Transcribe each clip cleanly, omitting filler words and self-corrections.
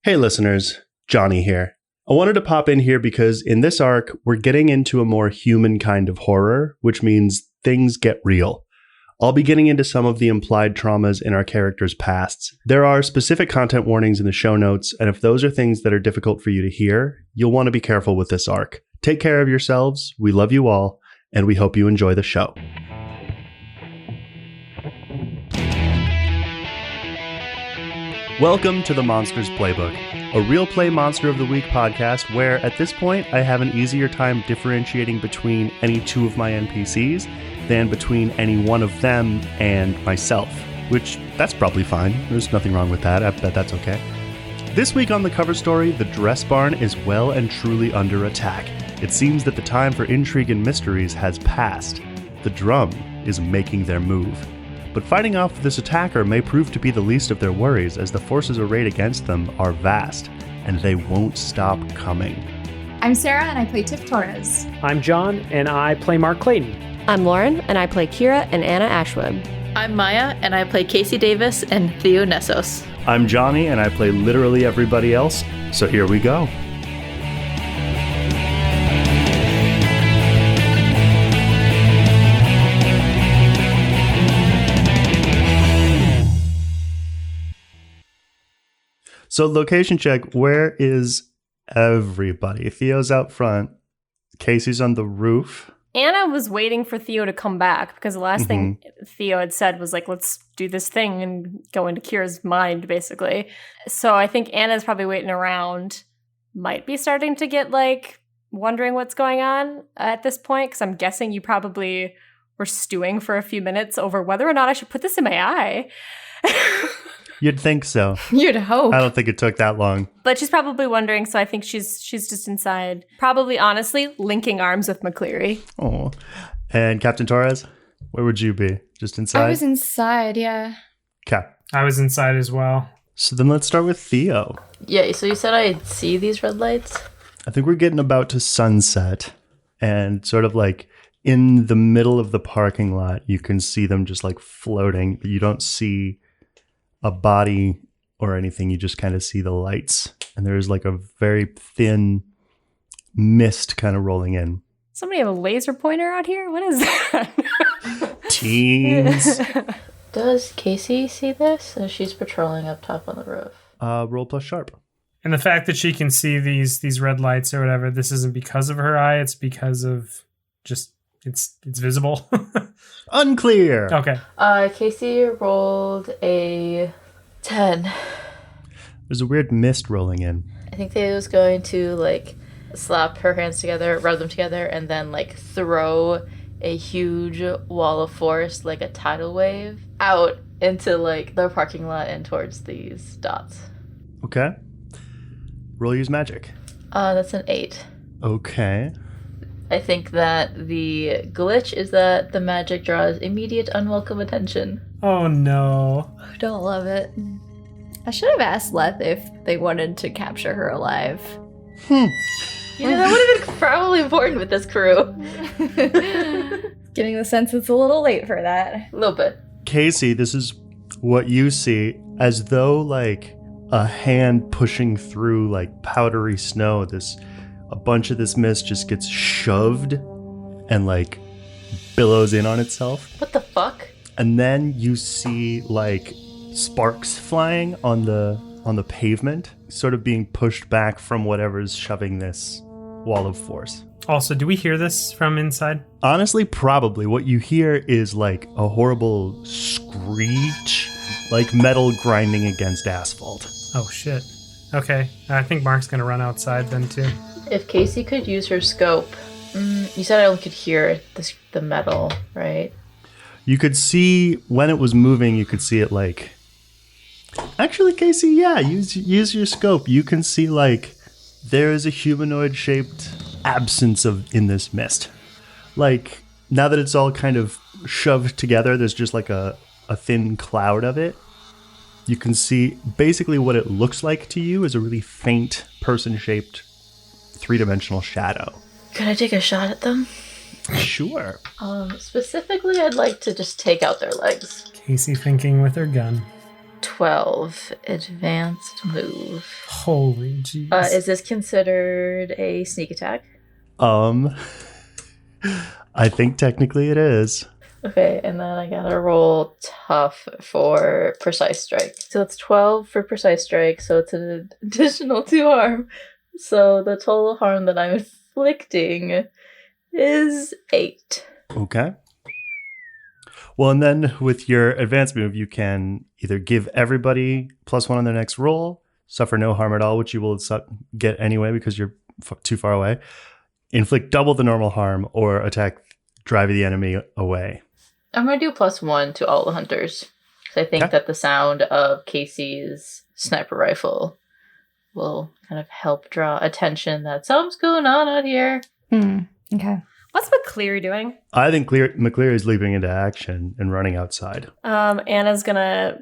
Hey listeners, Jonny here. I wanted to pop in here because in this arc, we're getting into a more human kind of horror, which means things get real. I'll be getting into some of the implied traumas in our characters' pasts. There are specific content warnings in the show notes, and if those are things that are difficult for you to hear, you'll want to be careful with this arc. Take care of yourselves, we love you all, and we hope you enjoy the show. Welcome to the Monsters Playbook, a real play Monster of the Week podcast where, at this point, I have an easier time differentiating between any two of my NPCs than between any one of them and myself, which, that's probably fine. There's nothing wrong with that. I bet that's okay. This week on the cover story, the dress barn is well and truly under attack. It seems that the time for intrigue and mysteries has passed. The drum is making their move. But fighting off this attacker may prove to be the least of their worries, as the forces arrayed against them are vast, and they won't stop coming. I'm Sarah, and I play Tiff Torres. I'm John, and I play Mark Clayton. I'm Lauren, and I play Kira and Anna Ashwood. I'm Miah, and I play Casey Davis and Theo Nessos. I'm Jonny, and I play literally everybody else, so here we go. So location check, where is everybody? Theo's out front. Casey's on the roof. Anna was waiting for Theo to come back because the last thing Theo had said was like, let's do this thing and go into Kira's mind, basically. So I think Anna's probably waiting around, might be starting to get like wondering what's going on at this point, because I'm guessing you probably were stewing for a few minutes over whether or not I should put this in my eye. You'd think so. You'd hope. I don't think it took that long. But she's probably wondering, so I think she's just inside. Probably, honestly, linking arms with McCleary. Oh. And Captain Torres, where would you be? Just inside? I was inside, yeah. Cap. I was inside as well. So then let's start with Theo. Yeah, so you said I'd see these red lights? I think we're getting about to sunset, and sort of like in the middle of the parking lot, you can see them just like floating, but you don't see a body or anything. You just kind of see the lights, and there's like a very thin mist kind of rolling in. Somebody have a laser pointer out here? What is that? Teens. Does Casey see this? Or she's patrolling up top on the roof? Roll plus sharp. And the fact that she can see these red lights or whatever, this isn't because of her eye, it's because of just it's visible. Unclear. Okay. Casey rolled a 10. There's a weird mist rolling in. I think Theo's going to like slap her hands together, rub them together, and then like throw a huge wall of force, like a tidal wave, out into like the parking lot and towards these dots. Okay. Roll use magic. That's an 8. Okay. I think that the glitch is that the magic draws immediate unwelcome attention. Oh no. Don't love it. I should have asked Leth if they wanted to capture her alive. You know, that would have been probably important with this crew. Getting the sense it's a little late for that. A little bit. Casey, this is what you see, as though like a hand pushing through like powdery snow. A bunch of this mist just gets shoved and like billows in on itself. What the fuck? And then you see like sparks flying on the pavement, sort of being pushed back from whatever's shoving this wall of force. Also, do we hear this from inside? Honestly, probably. What you hear is like a horrible screech, like metal grinding against asphalt. Oh shit. Okay. I think Mark's gonna run outside then too. If Casey could use her scope, you said I only could hear the metal, right? You could see when it was moving, you could see it like... Actually, Casey, yeah, use your scope. You can see like there is a humanoid-shaped absence in this mist. Like, now that it's all kind of shoved together, there's just like a thin cloud of it. You can see basically what it looks like to you is a really faint person-shaped three-dimensional shadow. Could I take a shot at them? Sure. Specifically, I'd like to just take out their legs. Casey thinking with her gun. 12 advanced move. Holy jeez. Is this considered a sneak attack? I think technically it is. Okay, and then I gotta roll tough for precise strike. So it's 12 for precise strike, so it's an additional 2 harm. So the total harm that I'm inflicting is 8. Okay. Well, and then with your advanced move, you can either give everybody +1 on their next roll, suffer no harm at all, which you will get anyway because you're too far away, inflict double the normal harm, or attack, drive the enemy away. I'm gonna do +1 to all the hunters. Because I think that the sound of Casey's sniper rifle will kind of help draw attention that something's going on out here. Okay. What's McCleary doing? I think McCleary is leaping into action and running outside. Anna's gonna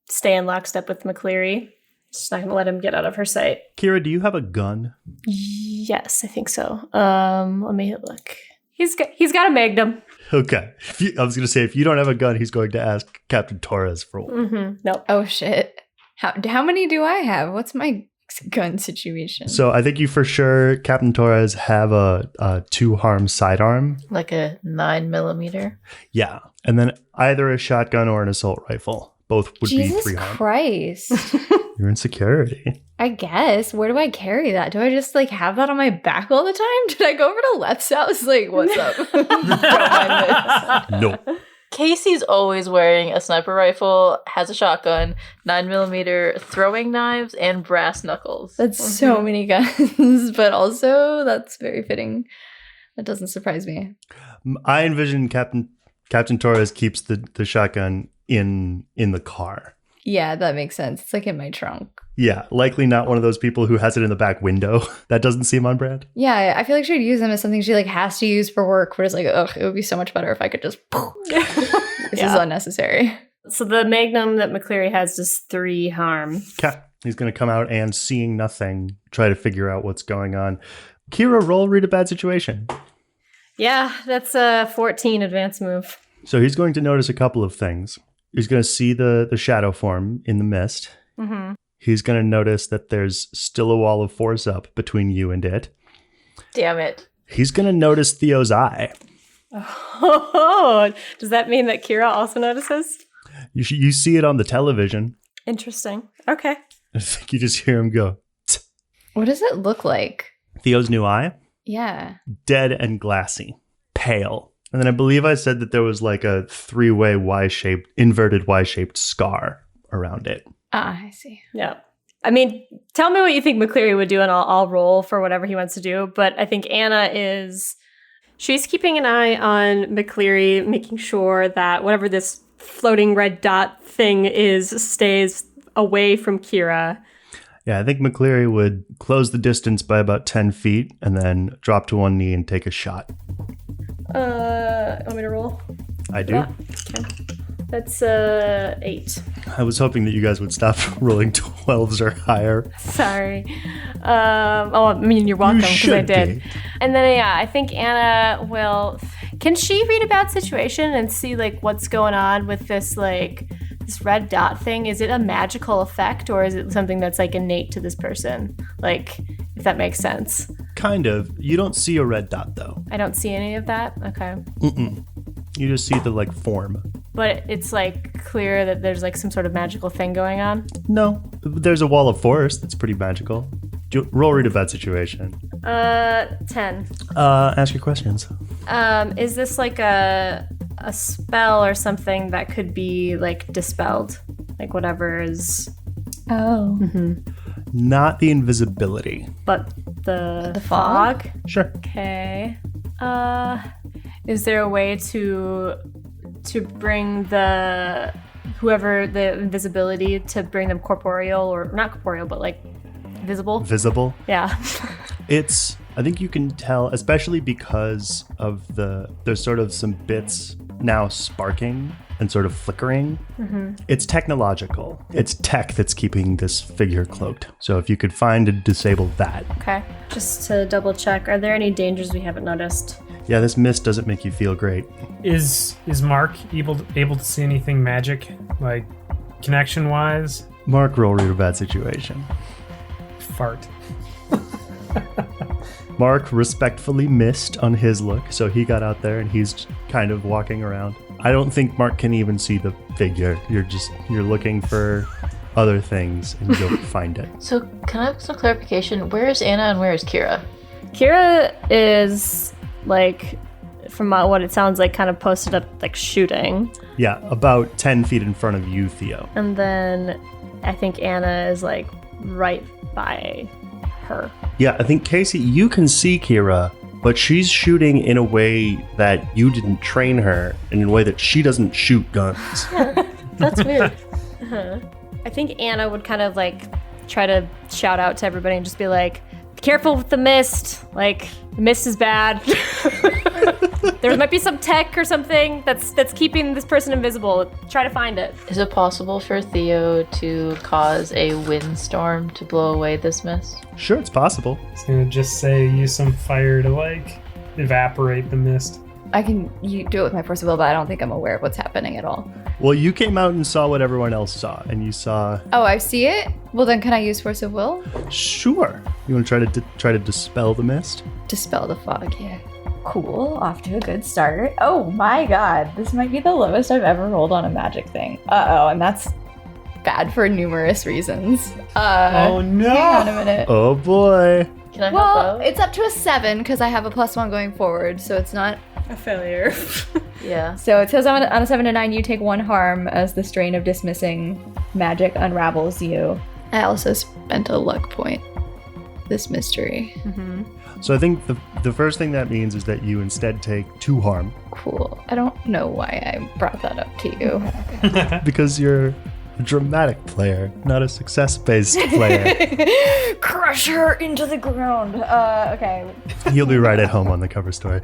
stay in lockstep with McCleary. She's not gonna let him get out of her sight. Kira, do you have a gun? Yes, I think so. Let me look. He's got a magnum. Okay. I was going to say, if you don't have a gun, he's going to ask Captain Torres for one. Nope. Oh, shit. How many do I have? What's my gun situation? So I think you for sure, Captain Torres, have a 2-harm sidearm. Like a 9mm. Yeah. And then either a shotgun or an assault rifle. Both would be 3 harm. Jesus Christ. You're in security. I guess. Where do I carry that? Do I just like have that on my back all the time? Did I go over to Left's house? Like, what's up? Don't mind this. No. Casey's always wearing a sniper rifle, has a shotgun, 9mm throwing knives, and brass knuckles. That's so many guns, but also that's very fitting. That doesn't surprise me. I envision Captain Torres keeps the shotgun in the car. Yeah, that makes sense. It's like in my trunk. Yeah, likely not one of those people who has it in the back window. That doesn't seem on brand. Yeah, I feel like she'd use them as something she like has to use for work, but it's like, ugh, it would be so much better if I could just this is unnecessary. So the magnum that McCleary has does 3 harm. Okay. He's going to come out and, seeing nothing, try to figure out what's going on. Kira, read a bad situation. Yeah, that's a 14 advance move. So he's going to notice a couple of things. He's going to see the shadow form in the mist. Mm-hmm. He's going to notice that there's still a wall of force up between you and it. Damn it. He's going to notice Theo's eye. Oh, does that mean that Kira also notices? You see it on the television. Interesting. Okay. I think you just hear him go, "Tsk." What does it look like? Theo's new eye? Yeah. Dead and glassy. Pale. And then I believe I said that there was like a 3-way inverted Y-shaped scar around it. Ah, I see. Yeah. I mean, tell me what you think McCleary would do and I'll roll for whatever he wants to do. But I think Anna she's keeping an eye on McCleary, making sure that whatever this floating red dot thing is stays away from Kira. Yeah, I think McCleary would close the distance by about 10 feet and then drop to one knee and take a shot. Want me to roll? I do. Okay. That's 8. I was hoping that you guys would stop rolling 12s or higher. Sorry. I mean, you're welcome because I did. Be. And then, yeah, I think Anna will... Can she read about situation and see, like, what's going on with this, like, this red dot thing? Is it a magical effect or is it something that's, like, innate to this person? Like, if that makes sense. Kind of. You don't see a red dot, though. I don't see any of that? Okay. Mm-mm. You just see the, like, form. But it's, like, clear that there's, like, some sort of magical thing going on? No. There's a wall of force that's pretty magical. Roll read a bad situation. 10. Ask your questions. Is this, like, a spell or something that could be, like, dispelled? Like, whatever is... Oh. Mm-hmm. Not the invisibility. But the fog? Sure. Okay. Is there a way to bring the invisibility to bring them corporeal or not corporeal but like visible? Visible? Yeah. I think you can tell, especially because of there's sort of some bits now sparking and sort of flickering. Mm-hmm. It's technological. It's tech that's keeping this figure cloaked. So if you could find and disable that. Okay. Just to double check, are there any dangers we haven't noticed? Yeah, this mist doesn't make you feel great. Is Mark able to see anything magic, like connection wise? Mark, roll read a bad situation. fart. Mark respectfully missed on his look, so he got out there and he's kind of walking around. I don't think Mark can even see the figure. You're looking for other things and you'll find it. So, can I have some clarification? Where is Anna and where is Kira? Kira is like, from what it sounds like, kind of posted up like shooting. Yeah, about 10 feet in front of you, Theo. And then I think Anna is like right by her. Yeah, I think, Casey, you can see Kira, but she's shooting in a way that you didn't train her, and in a way that she doesn't shoot guns. That's weird. I think Anna would kind of like try to shout out to everybody and just be like, be careful with the mist. Like, the mist is bad. There might be some tech or something that's keeping this person invisible. Try to find it. Is it possible for Theo to cause a windstorm to blow away this mist? Sure, it's possible. I was gonna just say use some fire to like evaporate the mist. I can do it with my force of will, but I don't think I'm aware of what's happening at all. Well, you came out and saw what everyone else saw, and you saw... Oh, I see it? Well, then can I use force of will? Sure. You want to try to dispel the mist? Dispel the fog, yeah. Cool, off to a good start. Oh my god, this might be the lowest I've ever rolled on a magic thing. Uh-oh, and that's Bad for numerous reasons. Oh no! Hang on a minute. Oh boy. Can I help Well, out? it's up to a 7 because I have a +1 going forward, so it's not. A failure. Yeah. So it says on a 7 to 9, you take 1 harm as the strain of dismissing magic unravels you. I also spent a luck point. This mystery. So I think the first thing that means is that you instead take 2 harm Cool. I don't know why I brought that up to you. because you're a dramatic player, not a success-based player. crush her into the ground. Okay. You'll be right at home on the cover story.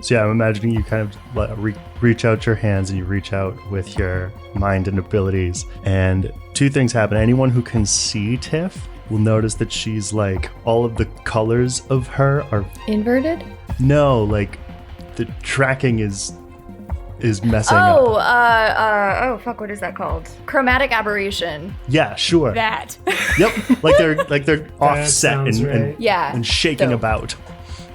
So yeah, I'm imagining you kind of reach out your hands and you reach out with your mind and abilities. And 2 things happen. Anyone who can see Tiff will notice that she's like, all of the colors of her are... Inverted? No, like the tracking is messing up. Oh, fuck, what is that called? Chromatic aberration. Yeah, sure. That. Yep, like they're offset sounds right. and Yeah. and shaking Dope. about.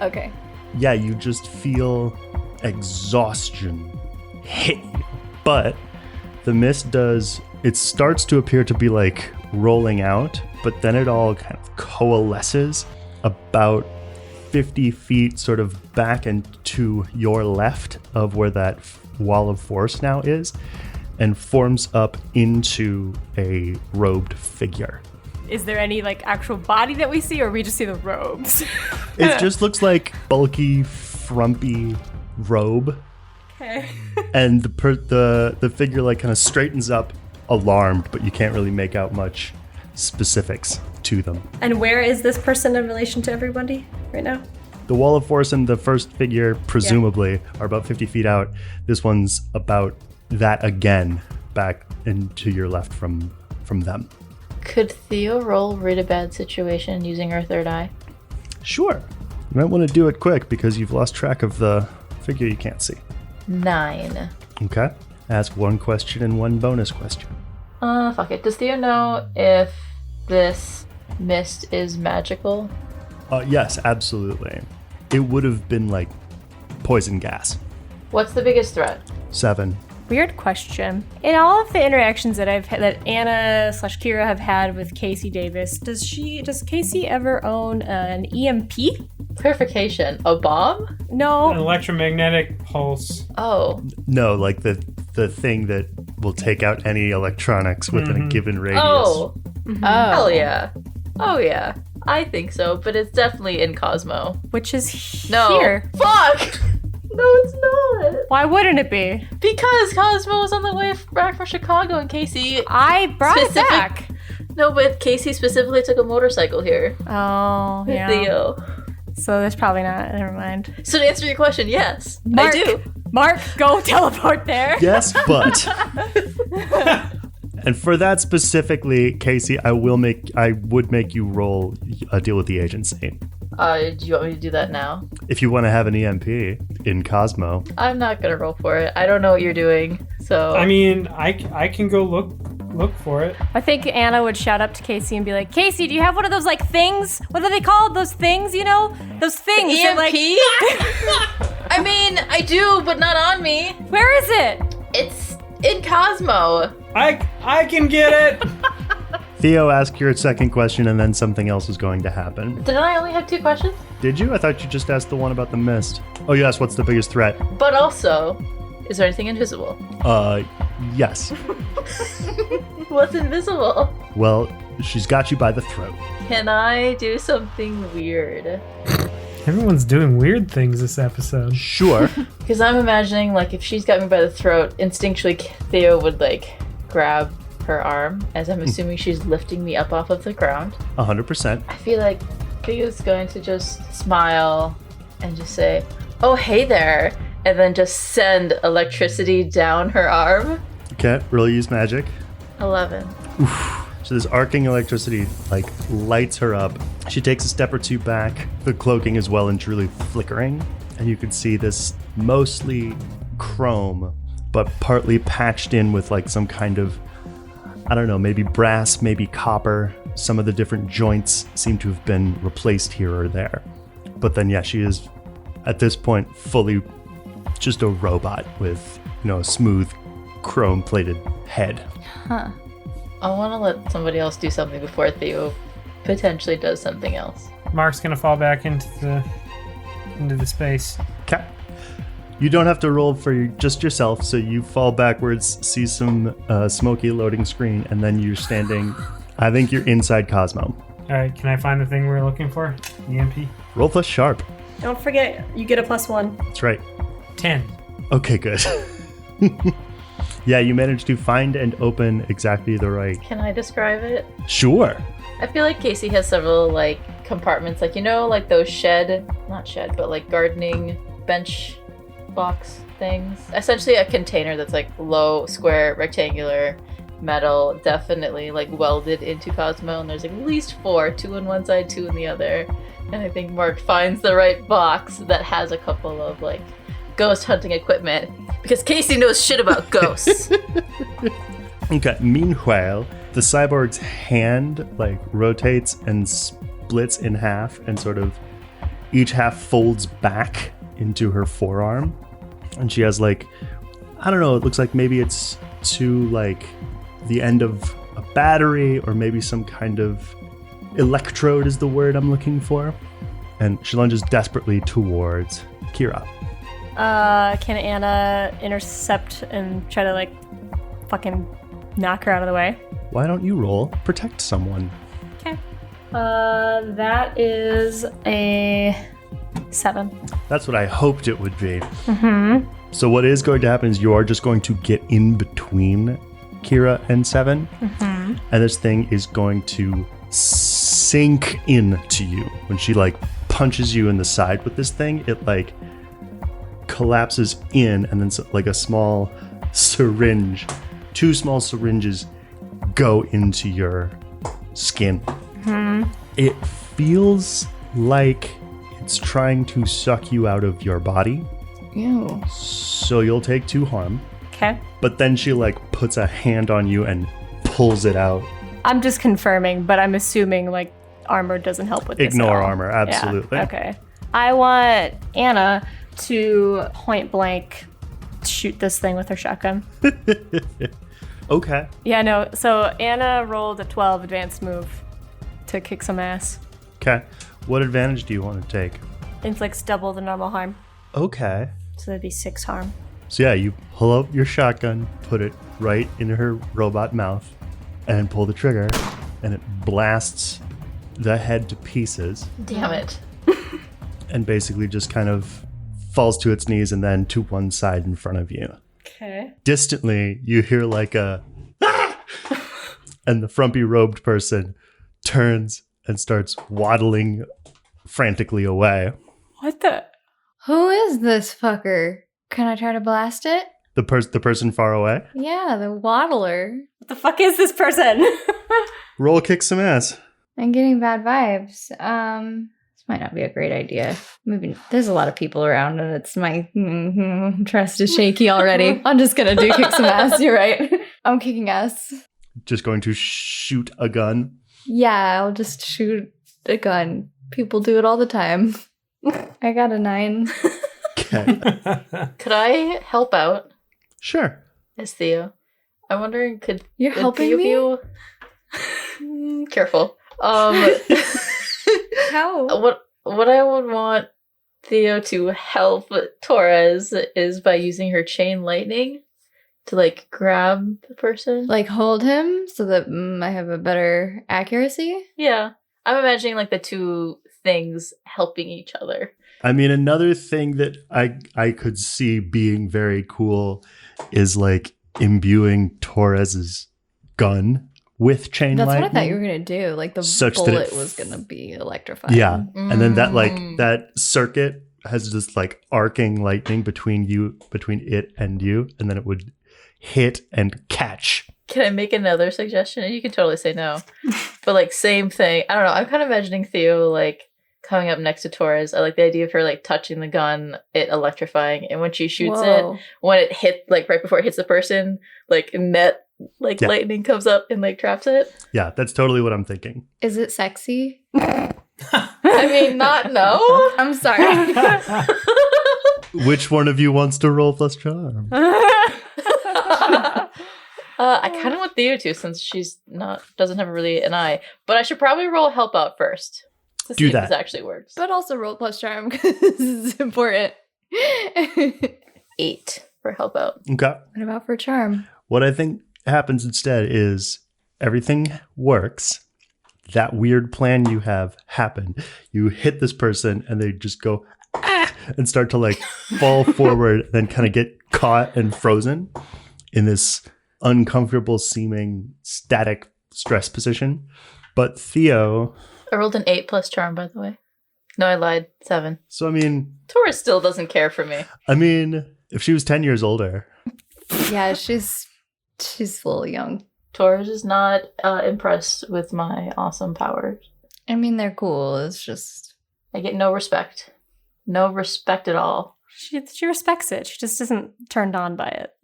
Okay. Yeah, you just feel exhaustion hit you. But the mist it starts to appear to be like rolling out, but then it all kind of coalesces about 50 feet sort of back and to your left of where that wall of force now is, and forms up into a robed figure. Is there any like actual body that we see, or we just see the robes? It just looks like bulky, frumpy robe, Okay. and the figure like kind of straightens up, alarmed, but you can't really make out much specifics to them. And where is this person in relation to everybody right now? The wall of force and the first figure presumably are about 50 feet out. This one's about that again, back into your left from them. Could Theo roll read a bad situation using her third eye? Sure. You might want to do it quick because you've lost track of the figure you can't see. 9. Okay. Ask 1 question and 1 bonus question. Fuck it. Does Theo know if this mist is magical? Yes, absolutely. It would have been like poison gas. What's the biggest threat? 7. Weird question. In all of the interactions that that Anna/Kira have had with Casey Davis, does Casey ever own an EMP? Clarification. A bomb? An No. electromagnetic pulse. Oh. No, like the thing that will take out any electronics within a given radius. Oh. Oh. Hell yeah. Oh yeah. I think so, but it's definitely in Cosmo. Which is No. here. Fuck! No, it's not. Why wouldn't it be? Because Cosmo was on the way back from Chicago and Casey... I brought it Specific- back. No, but Casey specifically took a motorcycle here. Oh, With yeah. Theo. So that's probably not. Never mind. So to answer your question, yes. Mark, I do. Mark, go teleport there. Yes, but and for that specifically, Casey, I would make you roll a deal with the agency. Do you want me to do that now? If you want to have an EMP in Cosmo. I'm not gonna roll for it. I don't know what you're doing, so... I mean, I can go look look for it. I think Anna would shout up to Casey and be like, Casey, do you have one of those like things? What are they called? Those things, you know? Those things. EMP? Like... I mean, I do, but not on me. Where is it? It's in Cosmo. I can get it. Theo, ask your second question and then something else is going to happen. Didn't I only have 2 questions? Did you? I thought you just asked the one about the mist. Oh, you asked what's the biggest threat? But also, is there anything invisible? Yes. What's invisible? Well, she's got you by the throat. Can I do something weird? Everyone's doing weird things this episode. Sure. Because I'm imagining, like, if she's got me by the throat, instinctually Theo would, like, grab her arm, as I'm assuming she's lifting me up off of the ground. 100%. I feel like Theo's going to just smile and just say, oh, hey there, and then just send electricity down her arm. Okay, really use magic. 11. So this arcing electricity, like, lights her up. She takes a step or two back, the cloaking is well and truly flickering, and you can see this mostly chrome, but partly patched in with, like, some kind of, I don't know, maybe brass, maybe copper. Some of the different joints seem to have been replaced here or there. But then, yeah, she is, at this point, fully just a robot with, you know, a smooth, chrome-plated head. Huh. I want to let somebody else do something before Theo potentially does something else. Mark's gonna fall back into the space. Okay. You don't have to roll for just yourself, so you fall backwards, see some smoky loading screen, and then you're standing. I think you're inside Cosmo. All right, can I find the thing we're looking for? EMP. Roll plus sharp. Don't forget, you get a +1. That's right. 10. Okay, good. Yeah, you managed to find and open exactly the right. Can I describe it? Sure. I feel like Casey has several, like, compartments, like, you know, like those not shed, but like gardening bench box things. Essentially a container that's like low, square, rectangular, metal, definitely like welded into Cosmo, and there's like at least 4, 2 on one side, 2 on the other. And I think Mark finds the right box that has a couple of like ghost hunting equipment, because Casey knows shit about ghosts. Okay, meanwhile, the cyborg's hand like rotates and splits in half, and sort of each half folds back into her forearm, and she has like, I don't know, it looks like maybe it's to like the end of a battery, or maybe some kind of electrode is the word I'm looking for, and she lunges desperately towards Kira. Can Anna intercept and try to like fucking knock her out of the way? Why don't you roll protect someone? Okay. That is a 7. That's what I hoped it would be. Mm-hmm. So what is going to happen is you are just going to get in between Kira and 7, Mm-hmm. and this thing is going to sink into you. When she like punches you in the side with this thing, it like collapses in, and then like a small syringe, 2 small syringes go into your skin. Mm-hmm. It feels like it's trying to suck you out of your body. Ew. So you'll take 2 harm. Okay. But then she like puts a hand on you and pulls it out. I'm just confirming, but I'm assuming like armor doesn't help with this. Ignore at all. armor, absolutely. Yeah. Okay. I want Anna to point blank shoot this thing with her shotgun. Okay. Yeah, no. So Anna rolled a 12 advanced move to kick some ass. Okay. What advantage do you want to take? Inflicts double the normal harm. Okay. So that'd be 6 harm. So yeah, you pull out your shotgun, put it right into her robot mouth, and pull the trigger, and it blasts the head to pieces, Damn it. and basically just kind of falls to its knees and then to one side in front of you. Okay. Distantly, you hear like a "Ah!" and the frumpy robed person turns and starts waddling frantically away. What the? Who is this fucker? Can I try to blast it? The person far away? Yeah, the waddler. What the fuck is this person? Roll kick some ass. I'm getting bad vibes. This might not be a great idea. Maybe there's a lot of people around, and it's my trust is shaky already. I'm just gonna do kick some ass. You're right. I'm kicking ass. just going to shoot a gun. Yeah, I'll just shoot a gun. People do it all the time. I got a 9. Okay. Could I help out Sure. as Theo? I'm wondering, You're could helping Theo me? Careful. How? What I would want Theo to help Torres is by using her chain lightning to like grab the person. Like hold him so that I have a better accuracy? Yeah. I'm imagining like the two things helping each other. I mean, another thing that I could see being very cool is like imbuing Torres's gun with chain That's lightning. what I thought you were going to do. Like the Such that bullet it was going to be electrifying. Yeah. And then that like Mm. that circuit has this like arcing lightning between it and you, and then it would hit and catch. Can I make another suggestion? You can totally say no. But like same thing. I don't know. I'm kind of imagining Theo like coming up next to Torres. I like the idea of her like touching the gun, it electrifying, and when she shoots Whoa. it, when it hit like right before it hits the person, like net like Yeah. lightning comes up and like traps it. Yeah, that's totally what I'm thinking. Is it sexy? I mean, not no. I'm sorry. Which one of you wants to roll plus charm? I kind of want Theo to, since she's doesn't have really an eye. But I should probably roll help out first to Do see that. if this actually works. But also roll plus charm because this is important. 8 for help out. Okay. What about for charm? What I think happens instead is everything works. That weird plan you have happened. You hit this person and they just go and start to like fall forward, then kind of get caught and frozen in this uncomfortable seeming static stress position. But Theo, I rolled an 8 plus charm, by the way. No, I lied. 7. so I mean, Torres still doesn't care for me. if she was 10 years older, Yeah, she's a little young. Torres is not impressed with my awesome powers. I mean, they're cool. It's just I get no respect. No respect at all. She respects it. She just isn't turned on by it.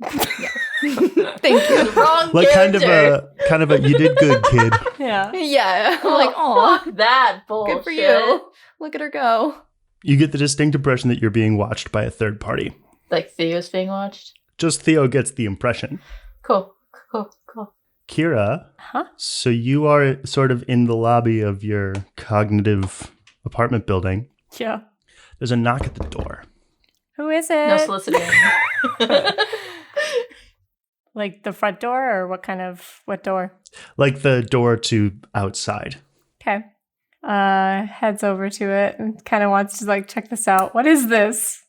thank you. Wrong like kind character. of a you did good, kid. Yeah. Yeah, I'm Oh, like, oh, fuck that bullshit. good for you. Look at her go. You get the distinct impression that you're being watched by a third party. Like Theo's being watched. Just Theo gets the impression. Cool. Kira, Huh? so you are sort of in the lobby of your cognitive apartment building. Yeah. There's a knock at the door. Who is it? No soliciting. Like the front door or what door? Like the door to outside. Okay. Heads over to it and kind of wants to like check this out. What is this?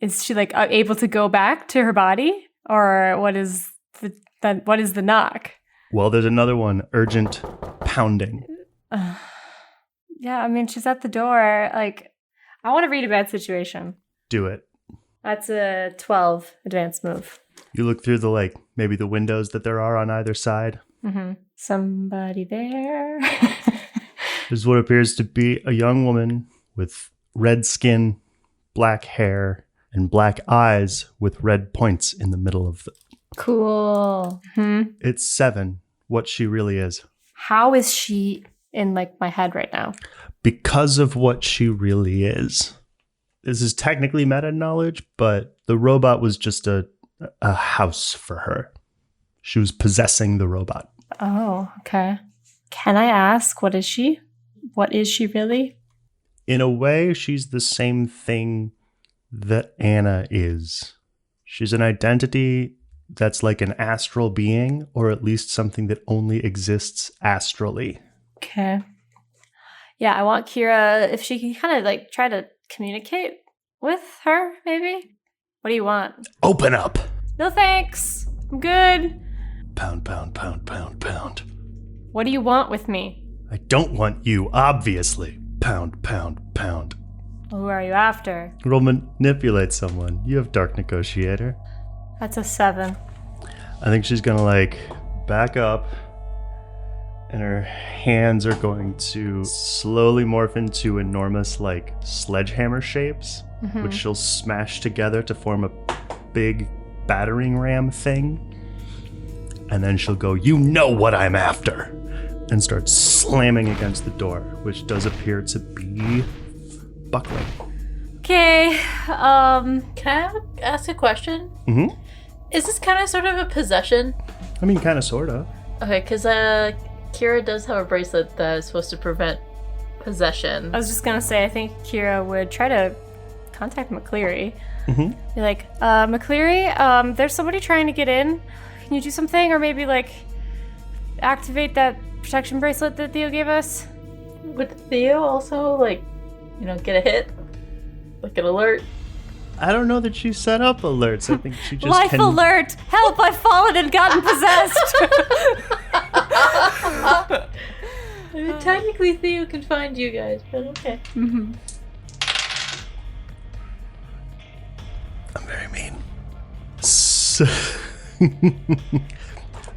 Is she like able to go back to her body, or what is the knock? Well, there's another one, urgent pounding. Yeah, I mean she's at the door. Like, I want to read a bad situation. Do it. That's a 12 advanced move. You look through the maybe the windows that there are on either side. Mm-hmm. Somebody there. There's what appears to be a young woman with red skin, black hair, and black eyes with red points in the middle of them. Cool. It's 7, what she really is. How is she in like my head right now? Because of what she really is. This is technically meta knowledge, but the robot was just a house for her. She was possessing the robot. Oh, okay. Can I ask, what is she? What is she really? In a way, she's the same thing that Anna is. She's an identity that's like an astral being, or at least something that only exists astrally. Okay. Yeah, I want Kira, if she can kind of like try to communicate with her, maybe? What do you want? Open up! No thanks. I'm good. Pound, pound, pound, pound, pound. What do you want with me? I don't want you, obviously. Pound, pound, pound. Who are you after? Roll manipulate someone. You have Dark Negotiator. That's a 7. I think she's gonna back up, and her hands are going to slowly morph into enormous sledgehammer shapes, which she'll smash together to form a big battering ram thing. and then she'll go, "You know what I'm after," and start slamming against the door, which does appear to be buckling. Okay. Can I ask a question? Mm-hmm. Is this kind of sort of a possession? I mean, kind of, sort of. Okay, because Kira does have a bracelet that is supposed to prevent possession. I was just gonna say, I think Kira would try to contact McCleary. Mm-hmm. Be like, McCleary, there's somebody trying to get in. Can you do something? Or maybe, like, activate that protection bracelet that Theo gave us? Would Theo also, like, get a hit? Like an alert? I don't know that she set up alerts. I think she just Life alert! Help! I've fallen and gotten possessed! I mean, technically Theo can find you guys, but okay. Mm-hmm. I'm very mean.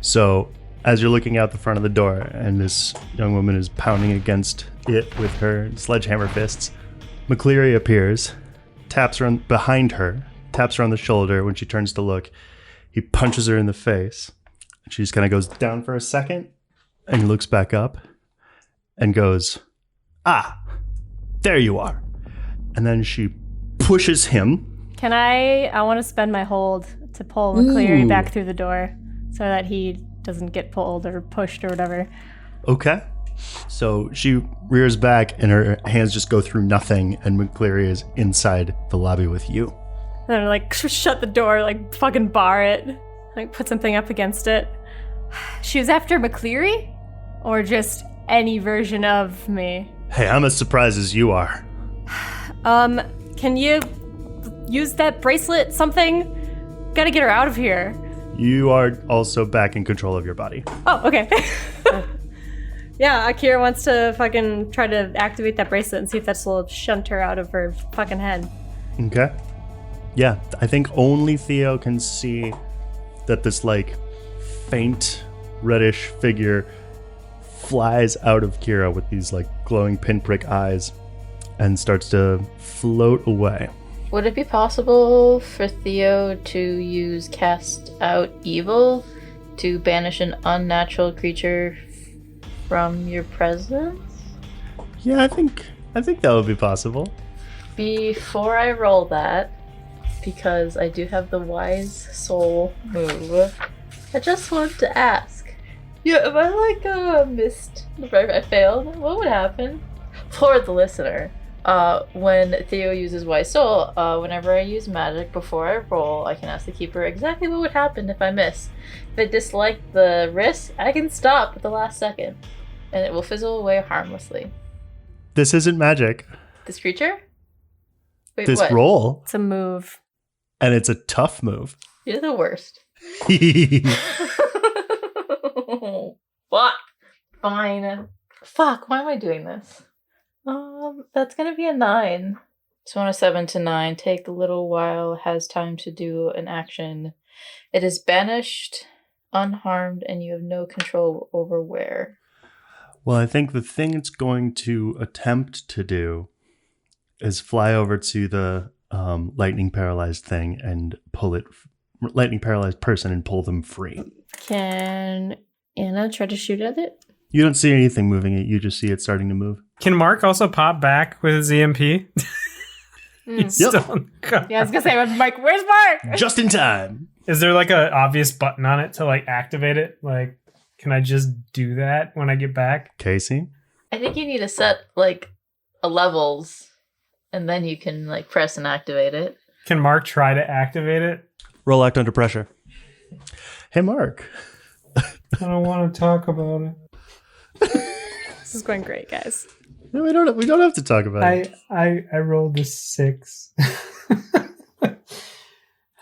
So, as you're looking out the front of the door and this young woman is pounding against it with her sledgehammer fists, McCleary appears, taps her behind her, taps her on the shoulder. When she turns to look, he punches her in the face. She just kind of goes down for a second and looks back up and goes, "Ah, there you are." And then she pushes him. Can I want to spend my hold to pull McCleary back through the door so that he doesn't get pulled or pushed or whatever. Okay. So she rears back and her hands just go through nothing, and McCleary is inside the lobby with you. Then like shut the door, like fucking bar it, like put something up against it. She was after McCleary? Or just any version of me? Hey, I'm as surprised as you are. Can you use that bracelet something? Gotta get her out of here. You are also back in control of your body. Oh, okay. Yeah, Akira wants to fucking try to activate that bracelet and see if that's will shunt her out of her fucking head. Okay. Yeah, I think only Theo can see that this, like, faint reddish figure flies out of Kira with these, like, glowing pinprick eyes and starts to float away. Would it be possible for Theo to use Cast Out Evil to banish an unnatural creature from your presence? Yeah, I think that would be possible. Before I roll that, because I do have the Wise Soul move, I just want to ask. Yeah, if I missed, if I failed, what would happen? For the listener, when Theo uses Wise Soul, whenever I use magic before I roll, I can ask the keeper exactly what would happen if I miss. If I dislike the risk, I can stop at the last second, and it will fizzle away harmlessly. This isn't magic. This creature? Wait, This what? roll, It's a move. and it's a tough move. You're the worst. Fuck. Fine. Fuck, why am I doing this? That's gonna be a 9. So on a 7 to 9, take a little while, has time to do an action. It is banished, unharmed, and you have no control over where. Well, I think the thing it's going to attempt to do is fly over to the lightning paralyzed thing and pull it, lightning paralyzed person, and pull them free. Can Anna try to shoot at it? You don't see anything moving it, you just see it starting to move. Can Mark also pop back with his EMP? He's Yep. still on the car. Yeah, I was gonna say, Mike, where's Mark? Just in time. Is there like a obvious button on it to like activate it? Like, can I just do that when I get back? Casey? I think you need to set, a levels, and then you can, press and activate it. Can Mark try to activate it? Roll act under pressure. Hey, Mark. I don't want to talk about it. This is going great, guys. No, we don't have to talk about it. I rolled a 6.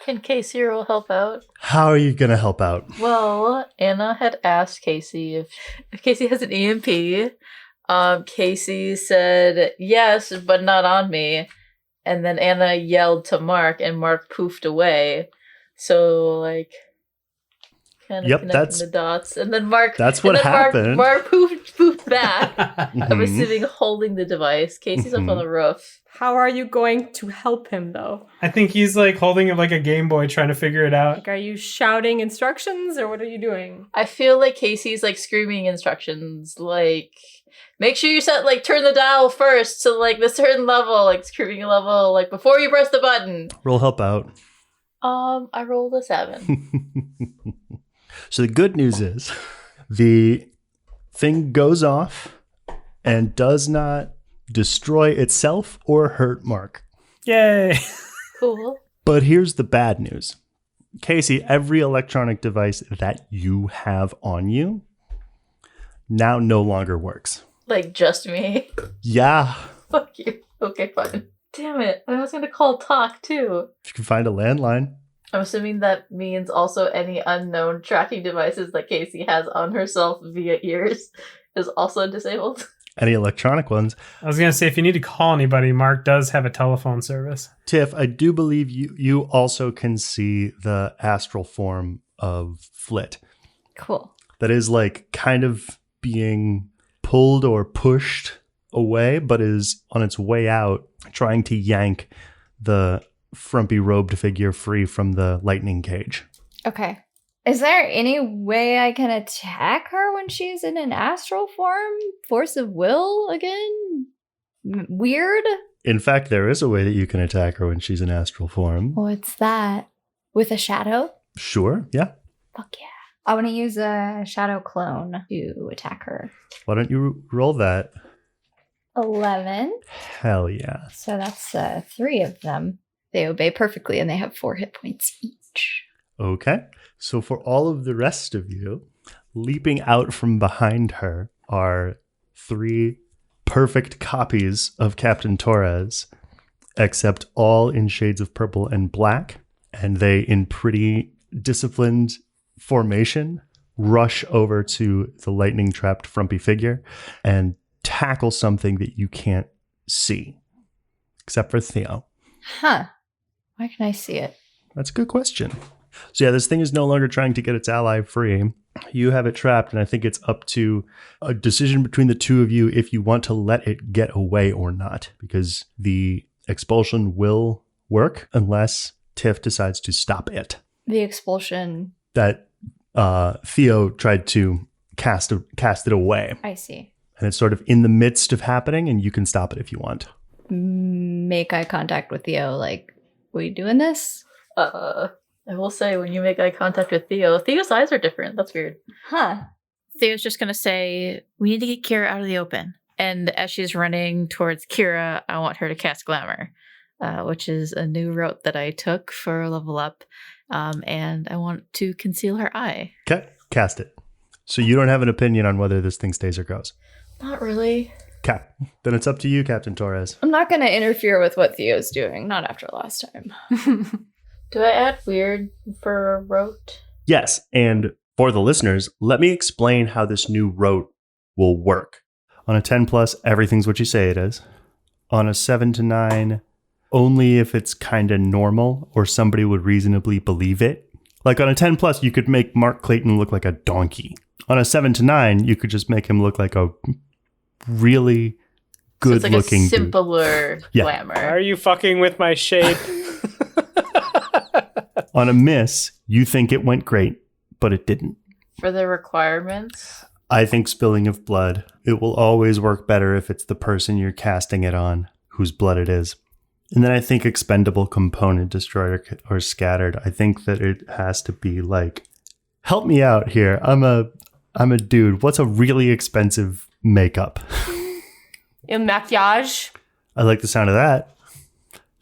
Can Casey roll help out? How are you going to help out? Well, Anna had asked Casey if Casey has an EMP. Casey said yes, but not on me. And then Anna yelled to Mark, and Mark poofed away. So, kind of Yep, connecting the dots. And then Mark. That's what happened. Mark poofed back. I'm Mhm. assuming holding the device. Casey's up on the roof. How are you going to help him, though? I think he's like holding it like a Game Boy trying to figure it out. Like, are you shouting instructions, or what are you doing? I feel like Casey's like screaming instructions, like make sure you set like turn the dial first to like the certain level, like screaming a level, like before you press the button. Roll help out. I rolled a 7. So the good news is the thing goes off and does not destroy itself or hurt Mark. Yay. Cool. But here's the bad news. Casey, every electronic device that you have on you now no longer works. Like just me. Yeah. Fuck you. Okay, fine. Damn it. I was gonna call talk too. If you can find a landline. I'm assuming that means also any unknown tracking devices that Casey has on herself via ears is also disabled. Any electronic ones. I was going to say, if you need to call anybody, Mark does have a telephone service. Tiff, I do believe you also can see the astral form of Flit. Cool. That is like kind of being pulled or pushed away, but is on its way out, trying to yank the frumpy robed figure free from the lightning cage. Okay. Is there any way I can attack her when she's in an astral form? Force of will again? Weird? In fact, there is a way that you can attack her when she's in astral form. What's that? With a shadow? Sure, yeah. Fuck yeah. I want to use a shadow clone to attack her. Why don't you roll that? 11. Hell yeah. So that's 3 of them. They obey perfectly and they have 4 hit points each. Okay. So for all of the rest of you, leaping out from behind her are 3 perfect copies of Captain Torres, except all in shades of purple and black. And they, in pretty disciplined formation, rush over to the lightning-trapped frumpy figure and tackle something that you can't see, except for Theo. Huh. Why can I see it? That's a good question. So yeah, this thing is no longer trying to get its ally free. You have it trapped, and I think it's up to a decision between the two of you if you want to let it get away or not, because the expulsion will work unless Tiff decides to stop it. The expulsion. That Theo tried to cast it away. I see. And it's sort of in the midst of happening, and you can stop it if you want. Make eye contact with Theo, like, we doing this? I will say, when you make eye contact with Theo's eyes are different. That's weird. Huh. Theo's just going to say, we need to get Kira out of the open. And as she's running towards Kira, I want her to cast Glamour, which is a new route that I took for level up. And I want to conceal her eye. Okay, cast it. So you don't have an opinion on whether this thing stays or goes. Not really. Okay, then it's up to you, Captain Torres. I'm not going to interfere with what Theo's doing, not after last time. Do I add weird for rote? Yes, and for the listeners, let me explain how this new rote will work. On a 10 plus, everything's what you say it is. On a 7 to 9, only if it's kind of normal or somebody would reasonably believe it. Like on a 10 plus, you could make Mark Clayton look like a donkey. On a 7 to 9, you could just make him look like a really good so it's like looking a simpler dude. Yeah. Are glamour. you fucking with my shape? On a miss, you think it went great, but it didn't. For the requirements? I think spilling of blood, it will always work better if it's the person you're casting it on whose blood it is. And then I think expendable component destroyed or scattered. I think that it has to be like, help me out here. I'm a dude. What's a really expensive makeup? Il maquillage. I like the sound of that.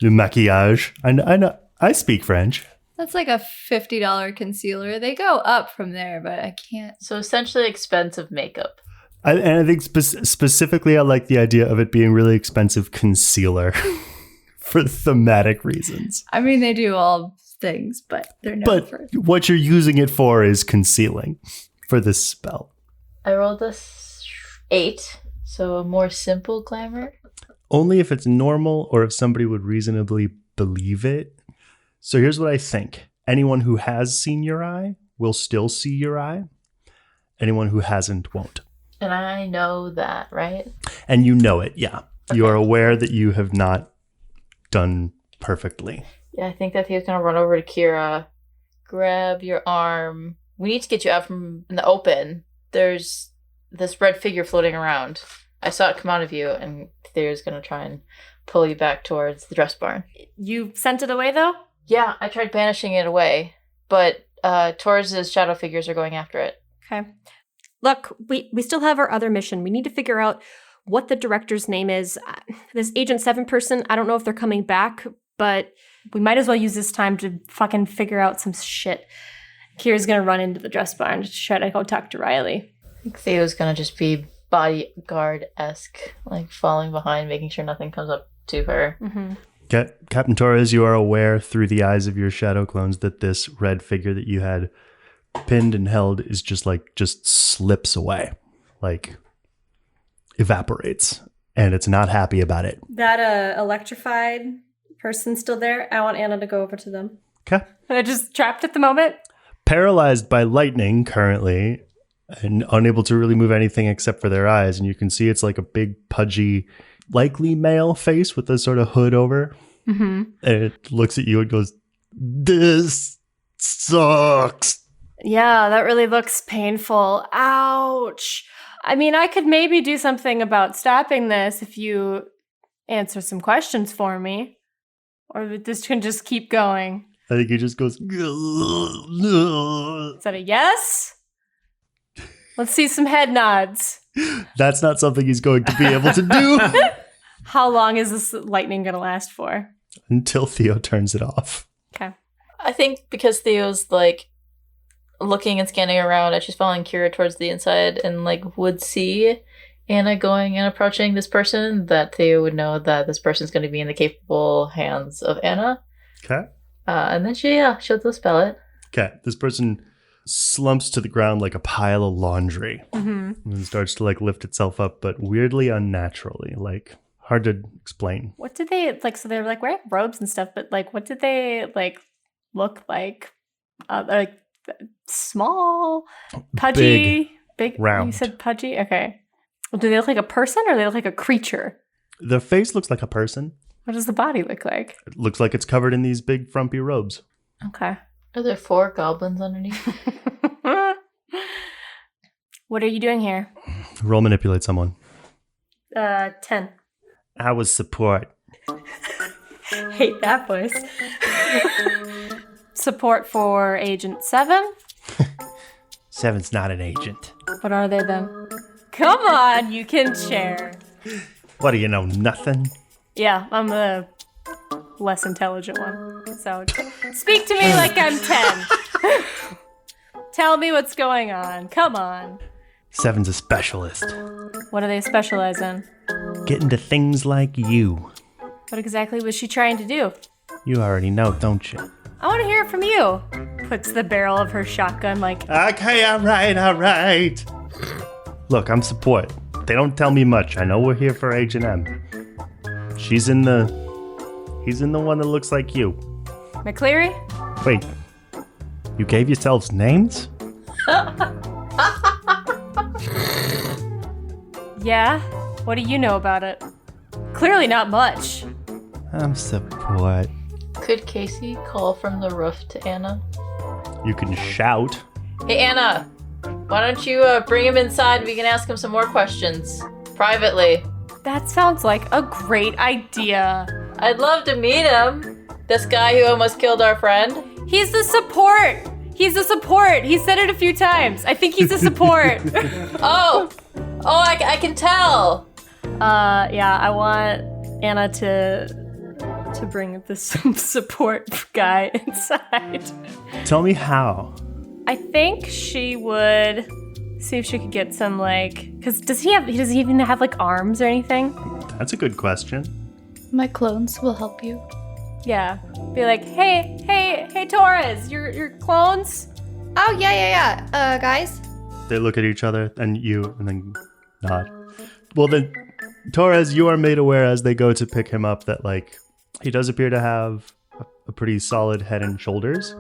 Le maquillage. I know. I speak French. That's like a $50 concealer. They go up from there, but I can't. So essentially expensive makeup. And I think specifically I like the idea of it being really expensive concealer for thematic reasons. I mean, they do all things, but they're known But for. what you're using it for is concealing for this spell. I rolled a 8, so a more simple glamour. Only if it's normal or if somebody would reasonably believe it. So here's what I think. Anyone who has seen your eye will still see your eye. Anyone who hasn't won't. And I know that, right? And you know it, yeah. Okay. You are aware that you have not done perfectly. Yeah, I think that Theo's going to run over to Kira, grab your arm. We need to get you out from in the open. There's this red figure floating around. I saw it come out of you, and Theo's going to try and pull you back towards the dress barn. You sent it away, though? Yeah, I tried banishing it away, but Torres' shadow figures are going after it. Okay. Look, we still have our other mission. We need to figure out what the director's name is. This Agent 7 person, I don't know if they're coming back, but we might as well use this time to fucking figure out some shit. Kira's gonna run into the dress barn to try to go talk to Riley. I think Theo's gonna just be bodyguard-esque, like following behind, making sure nothing comes up to her. Mm-hmm. Captain Torres, you are aware through the eyes of your shadow clones that this red figure that you had pinned and held is just slips away, like evaporates, and it's not happy about it. That electrified person still there? I want Anna to go over to them. Okay. They're just trapped at the moment? Paralyzed by lightning currently, and unable to really move anything except for their eyes, and you can see it's like a big pudgy, likely male face with a sort of hood over. Mm-hmm. And it looks at you and goes, "This sucks." Yeah, that really looks painful. Ouch. I mean, I could maybe do something about stopping this if you answer some questions for me. Or this can just keep going. I think he just goes, Is that a yes? Let's see some head nods. That's not something he's going to be able to do. How long is this lightning going to last for? Until Theo turns it off. Okay. I think because Theo's like looking and scanning around and she's following Kira towards the inside and like would see Anna going and approaching this person, that Theo would know that this person's going to be in the capable hands of Anna. Okay. And then she'll dispel it. Okay. This person slumps to the ground like a pile of laundry. Mm-hmm. And starts to like lift itself up, but weirdly unnaturally, like hard to explain. What did they like? So they're like wearing robes and stuff, but like, what did they like look like? Like small, pudgy, big, round. You said pudgy. Okay. Well, do they look like a person or do they look like a creature? The face looks like a person. What does the body look like? It looks like it's covered in these big frumpy robes. Okay. Are there 4 goblins underneath? What are you doing here? Roll manipulate someone. 10. I was support. Hate that voice. Support for Agent 7? 7's not an agent. What are they then? Come on, you can share. What do you know? Nothing? Yeah, I'm the less intelligent one. So speak to me like I'm 10. Tell me what's going on. Come on. 7's a specialist. What do they specialize in? Get into things like you. What exactly was she trying to do? You already know, don't you? I want to hear it from you. Puts the barrel of her shotgun like... Okay, all right. Look, I'm support. They don't tell me much. I know we're here for H&M. He's in the one that looks like you. McCleary? Wait, you gave yourselves names? Yeah? What do you know about it? Clearly not much. I'm support. Could Casey call from the roof to Anna? You can shout. Hey, Anna, why don't you bring him inside and we can ask him some more questions privately? That sounds like a great idea. I'd love to meet him. This guy who almost killed our friend. He's the support. He's the support. He said it a few times. I think he's a support. Oh, I can tell. Yeah, I want Anna to bring this support guy inside. Tell me how. I think she would see if she could get some because does he even have like arms or anything? That's a good question. My clones will help you. Yeah. Be like, hey, Torres, your clones? Oh, yeah. Guys? They look at each other and you and then nod. Well then, Torres, you are made aware as they go to pick him up that he does appear to have a pretty solid head and shoulders,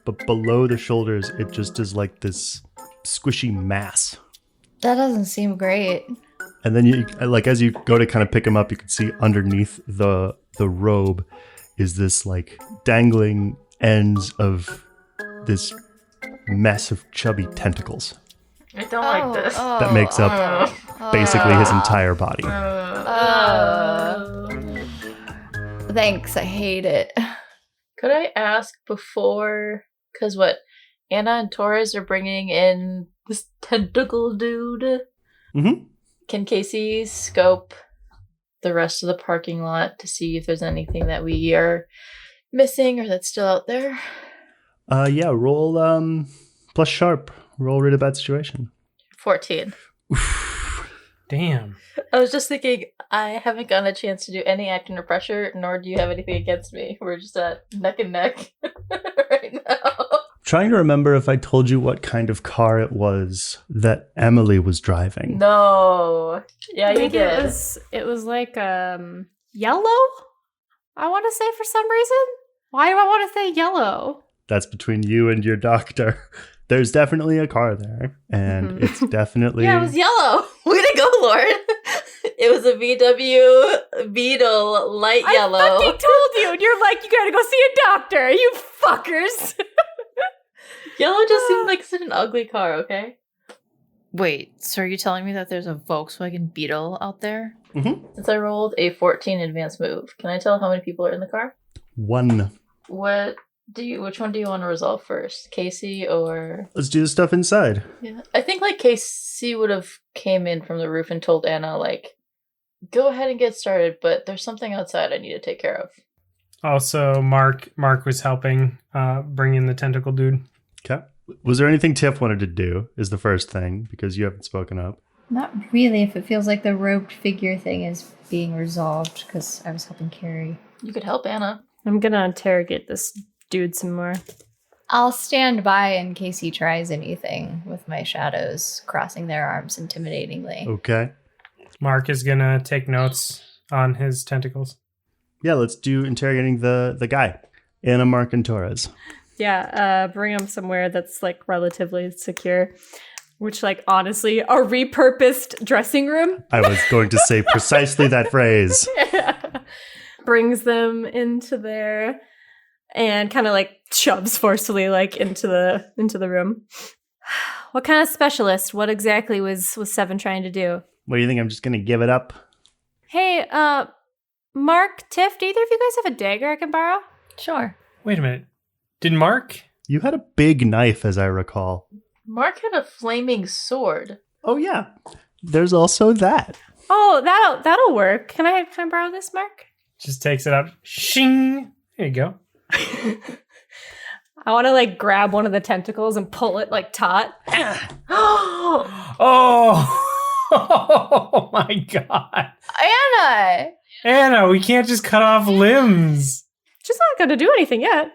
but below the shoulders it just is like this squishy mass That doesn't seem great. And then you, like, as you go to kind of pick him up, you can see underneath the robe is this like dangling ends of this mess of chubby tentacles I don't like this. that makes up basically his entire body. Thanks, I hate it. Could I ask before? Because what? Anna and Torres are bringing in this tentacle dude. Mm-hmm. Can Casey scope the rest of the parking lot to see if there's anything that we are missing or that's still out there? Yeah, roll plus sharp. Roll read a bad situation. 14. Damn. I was just thinking, I haven't gotten a chance to do any act under pressure, nor do you have anything against me. We're just at neck and neck right now. Trying to remember if I told you what kind of car it was that Emily was driving. No. Yeah, I you think did. it was like yellow. I want to say for some reason. Why do I want to say yellow? That's between you and your doctor. There's definitely a car there, and it's definitely... Yeah, it was yellow. Way to go, Lauren. It was a VW Beetle light yellow. I fucking told you, and you're like, you gotta go see a doctor, you fuckers. Yellow just seemed like such an ugly car, okay? Wait, so are you telling me that there's a Volkswagen Beetle out there? Mm-hmm. Since I rolled a 14 advanced move, can I tell how many people are in the car? 1. Which one do you want to resolve first? Casey or... Let's do the stuff inside. Yeah. I think like Casey would have came in from the roof and told Anna like, go ahead and get started, but there's something outside I need to take care of. Also, Mark was helping bring in the tentacle dude. Okay. Was there anything Tiff wanted to do is the first thing, because you haven't spoken up. Not really, if it feels like the robed figure thing is being resolved, because I was helping carry. You could help Anna. I'm gonna interrogate this dude some more. I'll stand by in case he tries anything with my shadows crossing their arms intimidatingly. Okay. Mark is gonna take notes on his tentacles. Yeah, let's do interrogating the guy. Anna, Mark, and Torres. Yeah, bring him somewhere that's like relatively secure. Which, like, honestly, a repurposed dressing room. I was going to say precisely that phrase. Brings them into there and kind of like shoves forcefully like into the room. What kind of specialist? What exactly was Seven trying to do? What do you think? I'm just going to give it up? Hey, Mark, Tiff, do either of you guys have a dagger I can borrow? Sure. Wait a minute. Did Mark? You had a big knife, as I recall. Mark had a flaming sword. Oh, yeah. There's also that. Oh, that'll work. Can I borrow this, Mark? Just takes it out. Shing! There you go. I want to like grab one of the tentacles and pull it like taut. Oh my god. Anna, we can't just cut off limbs. Just not going to do anything yet.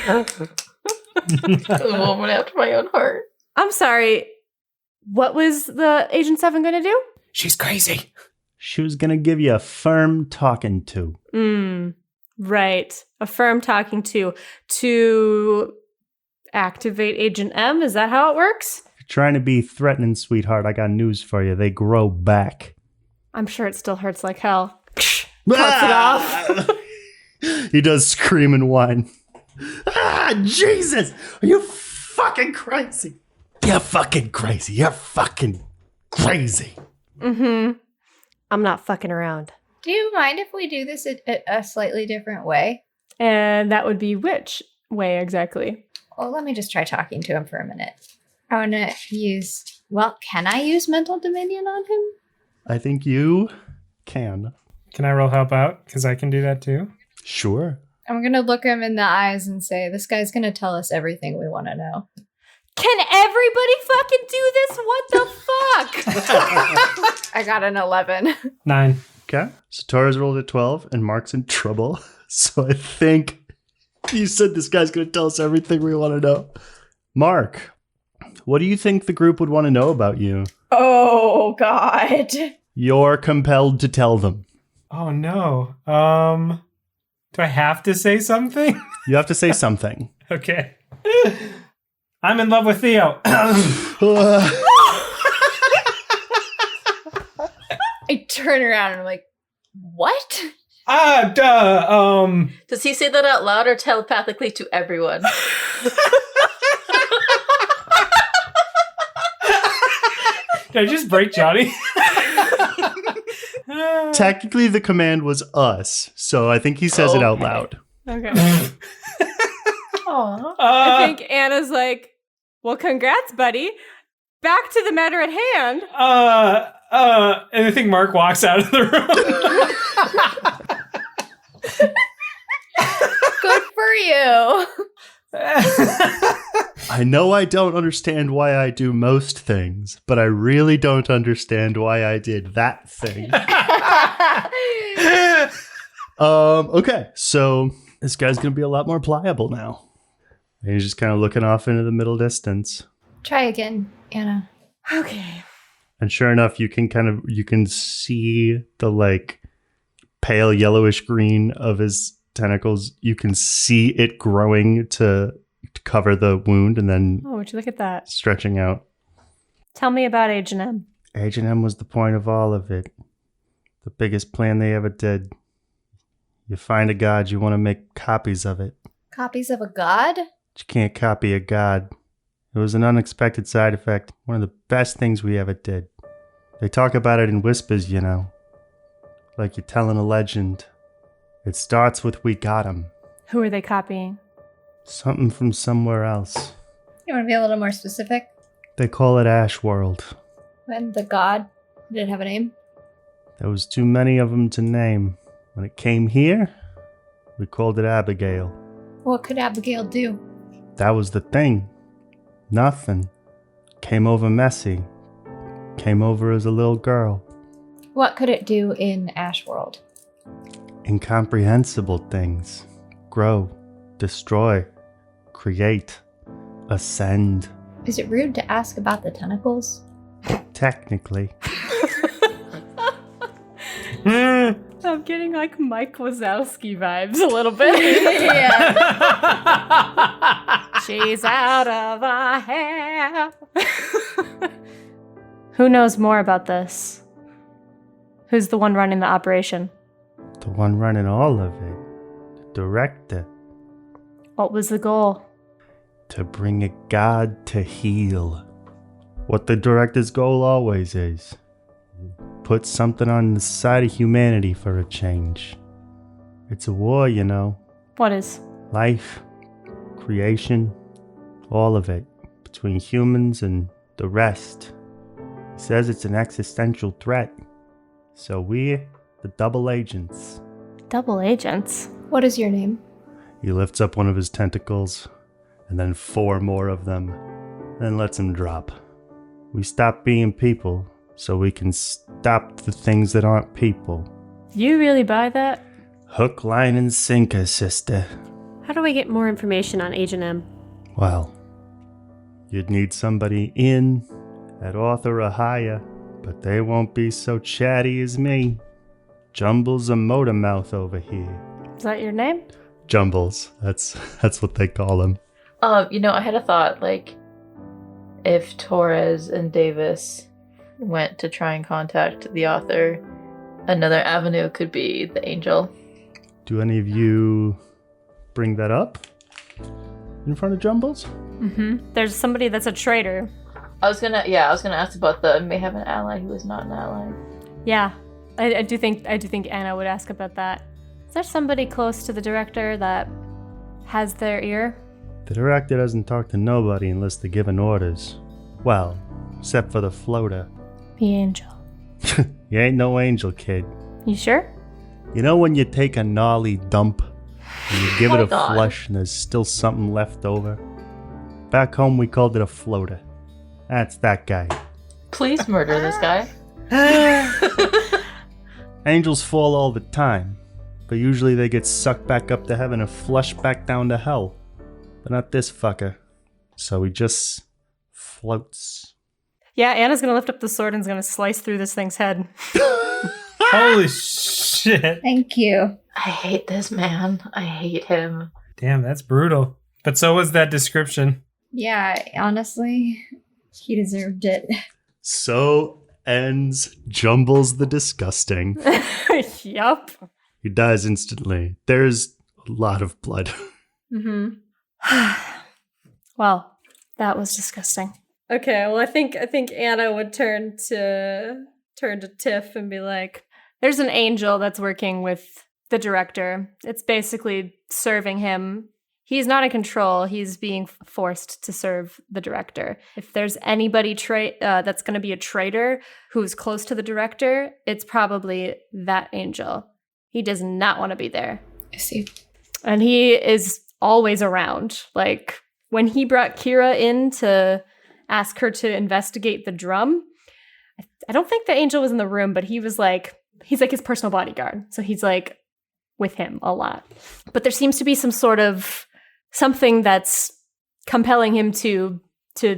The woman after my own heart. I'm sorry. What was the Agent 7 going to do? She's crazy. She was going to give you a firm talking to. Right. A firm talking to activate Agent M. Is that how it works? If you're trying to be threatening, sweetheart, I got news for you. They grow back. I'm sure it still hurts like hell. Cuts it off. He does scream and whine. Jesus! Are you fucking crazy? You're fucking crazy. You're fucking crazy. I'm not fucking around. Do you mind if we do this a slightly different way? And that would be which way exactly? Well, let me just try talking to him for a minute. I want to use... Well, can I use mental dominion on him? I think you can. Can I roll help out? Because I can do that too. Sure. I'm going to look him in the eyes and say, this guy's going to tell us everything we want to know. Can everybody fucking do this? What the fuck? I got an 11. 9. Okay. So Torres rolled a 12 and Mark's in trouble. So I think you said this guy's going to tell us everything we want to know. Mark, what do you think the group would want to know about you? Oh, God. You're compelled to tell them. Oh no. Do I have to say something? You have to say something. Okay. I'm in love with Theo. turn around and I'm like, what? Does he say that out loud or telepathically to everyone? Did I just break Johnny? Technically, the command was us, so I think he says it out loud. Okay. Aww. I think Anna's like, well, congrats, buddy. Back to the matter at hand. And I think Mark walks out of the room. Good for you. I know I don't understand why I do most things, but I really don't understand why I did that thing. Okay, so this guy's gonna be a lot more pliable now. And he's just kind of looking off into the middle distance. Try again, Anna. Okay. And sure enough, you can see the like pale yellowish green of his tentacles. You can see it growing to cover the wound and then Oh, would you look at that? stretching out. Tell me about H&M. H&M was the point of all of it. The biggest plan they ever did. You find a god, you want to make copies of it. Copies of a god? But you can't copy a god. It was an unexpected side effect. One of the best things we ever did. They talk about it in whispers, you know. Like you're telling a legend. It starts with we got him. Who are they copying? Something from somewhere else. You want to be a little more specific? They call it Ashworld. And the god, did it have a name? There was too many of them to name. When it came here, we called it Abigail. What could Abigail do? That was the thing. Nothing. Came over messy. Came over as a little girl. What could it do in Ashworld? Incomprehensible things. Grow. Destroy. Create. Ascend. Is it rude to ask about the tentacles? Technically. I'm getting like Mike Wazowski vibes a little bit. Yeah. She's out of a hair. Who knows more about this? Who's the one running the operation? The one running all of it. The director. What was the goal? To bring a god to heal. What the director's goal always is. Put something on the side of humanity for a change. It's a war, you know. What is? Life, creation, all of it. Between humans and the rest. He says it's an existential threat. So we're the double agents. Double agents? What is your name? He lifts up one of his tentacles, and then 4 more of them, then lets him drop. We stop being people, so we can stop the things that aren't people. You really buy that? Hook, line, and sinker, sister. How do I get more information on H&M? Well, you'd need somebody in, at author or higher, but they won't be so chatty as me. Jumbles a motor mouth over here. Is that your name? Jumbles, that's what they call him. I had a thought, like, if Torres and Davis went to try and contact the author, another avenue could be the angel. Do any of you bring that up in front of Jumbles? Mm-hmm. There's somebody that's a traitor. I was gonna ask about the may have an ally who is not an ally. Yeah, I do think Anna would ask about that. Is there somebody close to the director that has their ear? The director doesn't talk to nobody unless they're given orders. Well, except for the floater. The angel. You ain't no angel, kid. You sure? You know when you take a gnarly dump and you give it a Hold on. flush and there's still something left over? Back home we called it a floater. That's that guy. Please murder this guy. Angels fall all the time, but usually they get sucked back up to heaven and flushed back down to hell. But not this fucker. So he just floats. Yeah, Anna's gonna lift up the sword and is gonna slice through this thing's head. Holy shit. Thank you. I hate this man. I hate him. Damn, that's brutal. But so was that description. Yeah, honestly, he deserved it. So ends Jumbles the Disgusting. Yup. He dies instantly. There's a lot of blood. Well, that was disgusting. Okay, well, I think Anna would turn to Tiff and be like, "There's an angel that's working with the director. It's basically serving him. He's not in control. He's being forced to serve the director. If there's anybody that's going to be a traitor who's close to the director, it's probably that angel. He does not want to be there. I see. And he is always around. Like, when he brought Kira in to ask her to investigate the drum, I don't think the angel was in the room, but he's like his personal bodyguard. So he's like with him a lot. But there seems to be some sort of something that's compelling him to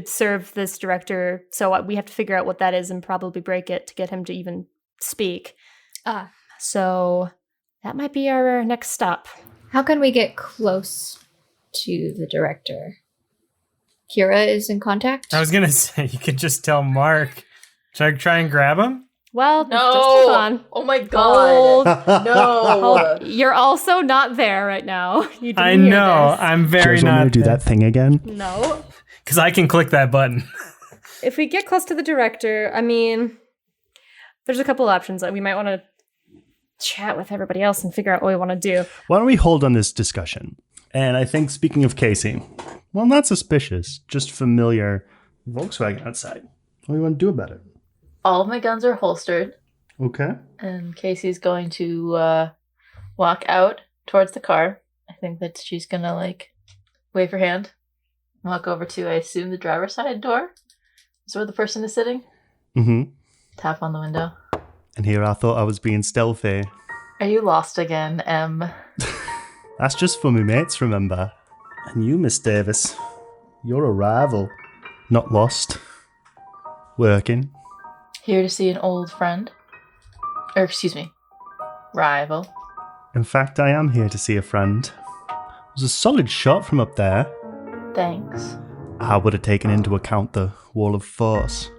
serve this director. So we have to figure out what that is and probably break it to get him to even speak. So that might be our next stop. How can we get close to the director? Kira is in contact? I was going to say, you could just tell Mark. Should I try and grab him? Well, No. just hold on. Oh my god. No. You're also not there right now. You didn't I hear know. this. I'm Do you very guys want me not to do that thing again? No. Because I can click that button. If we get close to the director, I mean, there's a couple options. We might want to chat with everybody else and figure out what we want to do. Why don't we hold on this discussion? And I think, speaking of Casey, well, not suspicious, just familiar Volkswagen outside. What do you want to do about it? All of my guns are holstered, Okay. and Casey's going to walk out towards the car. I think that she's gonna like wave her hand, walk over to, I assume, the driver's side door. Is where the person is sitting. Mm-hmm. Tap on the window. And here I thought I was being stealthy. Are you lost again, Em? That's just for me mates, remember? And you, Miss Davis, you're a rival. Not lost. Working. Here to see an old friend. Or, excuse me, rival. In fact, I am here to see a friend. It was a solid shot from up there. Thanks. I would have taken into account the wall of force.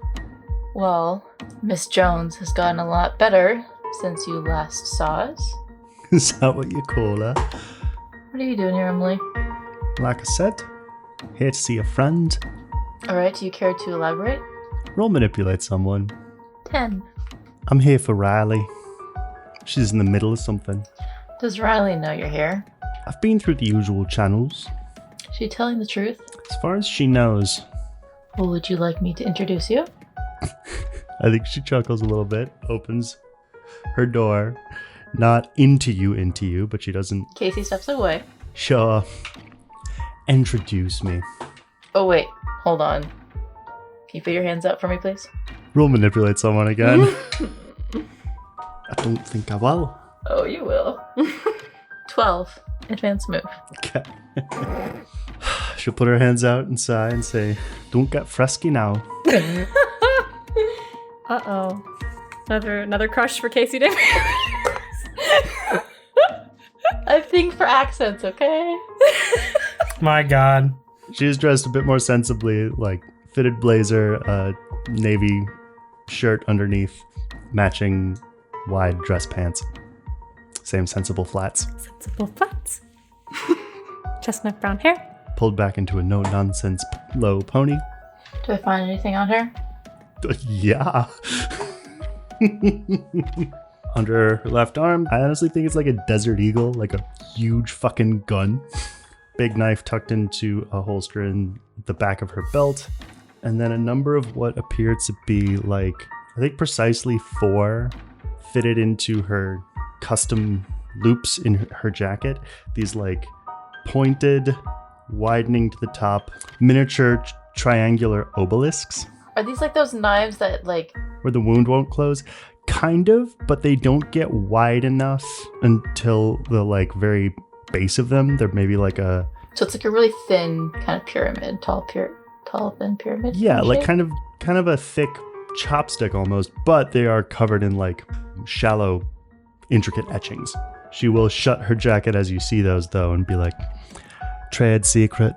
Well, Miss Jones has gotten a lot better since you last saw us. Is that what you call her? What are you doing here, Emily? Like I said, here to see a friend. Alright, do you care to elaborate? Roll manipulate someone. 10. I'm here for Riley. She's in the middle of something. Does Riley know you're here? I've been through the usual channels. Is she telling the truth? As far as she knows. Well, would you like me to introduce you? I think she chuckles a little bit, opens her door. Not into you, but she doesn't. Casey steps away. Sure. Introduce me. Oh, wait. Hold on. Can you put your hands up for me, please? Roll manipulate someone again. I don't think I will. Oh, you will. 12. Advanced move. Okay. She'll put her hands out and sigh and say, "Don't get frisky now." Uh-oh. Another crush for Casey Davis. I think for accents, okay? My God. She is dressed a bit more sensibly, like fitted blazer, navy shirt underneath, matching wide dress pants. Same sensible flats. Sensible flats. Chestnut brown hair. Pulled back into a no-nonsense low pony. Do I find anything on her? Yeah. Under her left arm, I honestly think it's like a Desert Eagle, like a huge fucking gun. Big knife tucked into a holster in the back of her belt. And then a number of what appear to be like, I think precisely 4 fitted into her custom loops in her jacket. These like pointed, widening to the top, miniature triangular obelisks. Are these like those knives that like... Where the wound won't close? Kind of, but they don't get wide enough until the like very base of them. They're maybe like a... So it's like a really thin kind of pyramid, tall thin pyramid? Yeah, like shape? kind of a thick chopstick almost, but they are covered in like shallow, intricate etchings. She will shut her jacket as you see those though and be like, "Trade secret."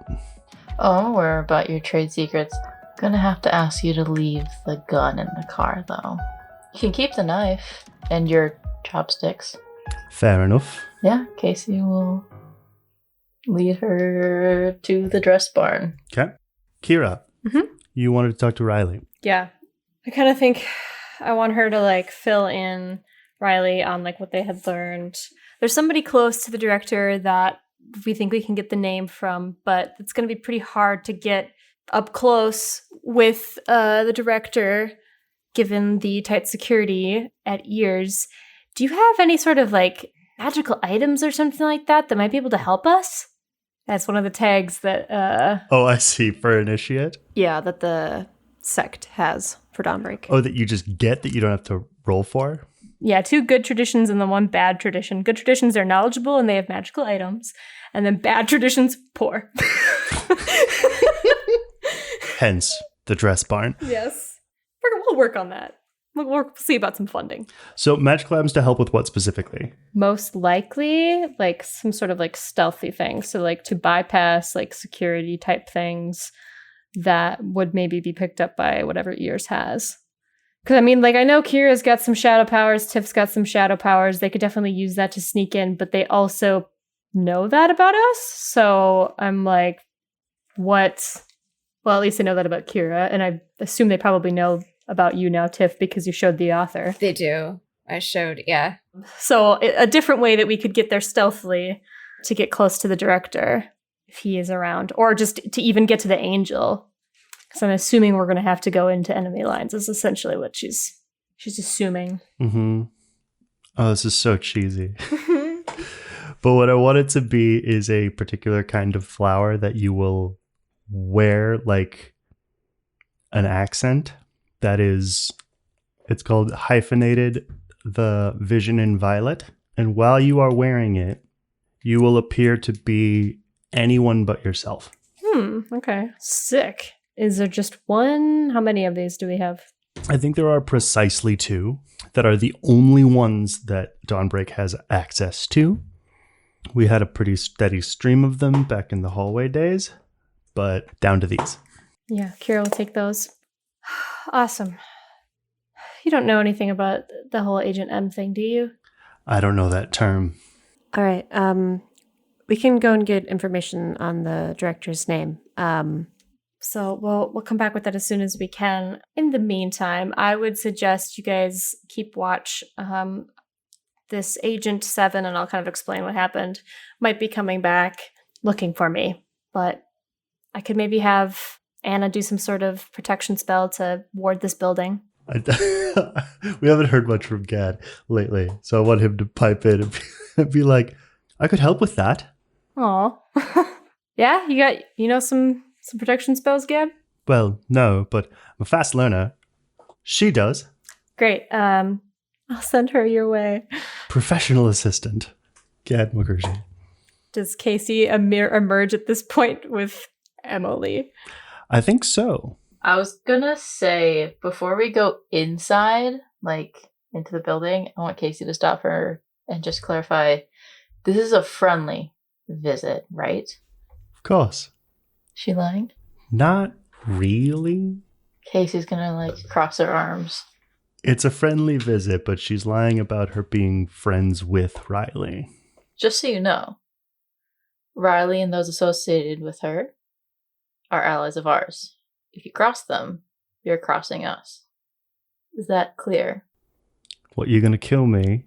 Oh, I'm aware about your trade secrets. Gonna have to ask you to leave the gun in the car, though. You can keep the knife and your chopsticks. Fair enough. Yeah, Casey will lead her to the dress barn. Okay. Kira, you wanted to talk to Riley. Yeah. I kind of think I want her to like fill in Riley on like what they had learned. There's somebody close to the director that we think we can get the name from, but it's going to be pretty hard to get up close with the director given the tight security at ears. Do you have any sort of like magical items or something like that that might be able to help us? That's one of the tags that Oh, I see. For initiate? Yeah, that the sect has for Dawnbreak. Oh, that you just get that you don't have to roll for? Yeah, 2 good traditions and the 1 bad tradition. Good traditions are knowledgeable and they have magical items. And then bad traditions, poor. Hence, the dress barn. Yes. We'll work on that. We'll see about some funding. So magical items to help with what specifically? Most likely, like some sort of like stealthy thing. So like to bypass like security type things that would maybe be picked up by whatever Ears has. Because I mean, like I know Kira's got some shadow powers, Tiff's got some shadow powers. They could definitely use that to sneak in, but they also know that about us. So I'm like, what? Well, at least they know that about Kira, and I assume they probably know about you now, Tiff, because you showed the author. They do. I showed, yeah. So a different way that we could get there stealthily to get close to the director if he is around, or just to even get to the angel. Because I'm assuming we're going to have to go into enemy lines is essentially what she's assuming. Mm-hmm. Oh, this is so cheesy. But what I want it to be is a particular kind of flower that you will wear like an accent that is, it's called hyphenated the vision in violet. And while you are wearing it, you will appear to be anyone but yourself. Okay. Sick. Is there just one? How many of these do we have? I think there are precisely 2 that are the only ones that Dawnbreak has access to. We had a pretty steady stream of them back in the hallway days, but down to these. Yeah, Kira will take those. Awesome. You don't know anything about the whole Agent M thing, do you? I don't know that term. All right. We can go and get information on the director's name. So we'll come back with that as soon as we can. In the meantime, I would suggest you guys keep watch. This Agent 7, and I'll kind of explain what happened, might be coming back looking for me. But I could maybe have Anna do some sort of protection spell to ward this building. We haven't heard much from Gad lately, so I want him to pipe in and be like, I could help with that. Aw. Yeah, you know some protection spells, Gab? Well, no, but I'm a fast learner. She does. Great. I'll send her your way. Professional assistant, Gad Mukherjee. Does Casey emerge at this point with Emily? I think so. I was gonna say, before we go inside, like into the building, I want Casey to stop her and just clarify, this is a friendly visit, right? Of course. She lying? Not really. Casey's gonna like cross her arms. It's a friendly visit, but she's lying about her being friends with Riley. Just so you know, Riley and those associated with her are allies of ours. If you cross them, you're crossing us. Is that clear? What, you're gonna kill me?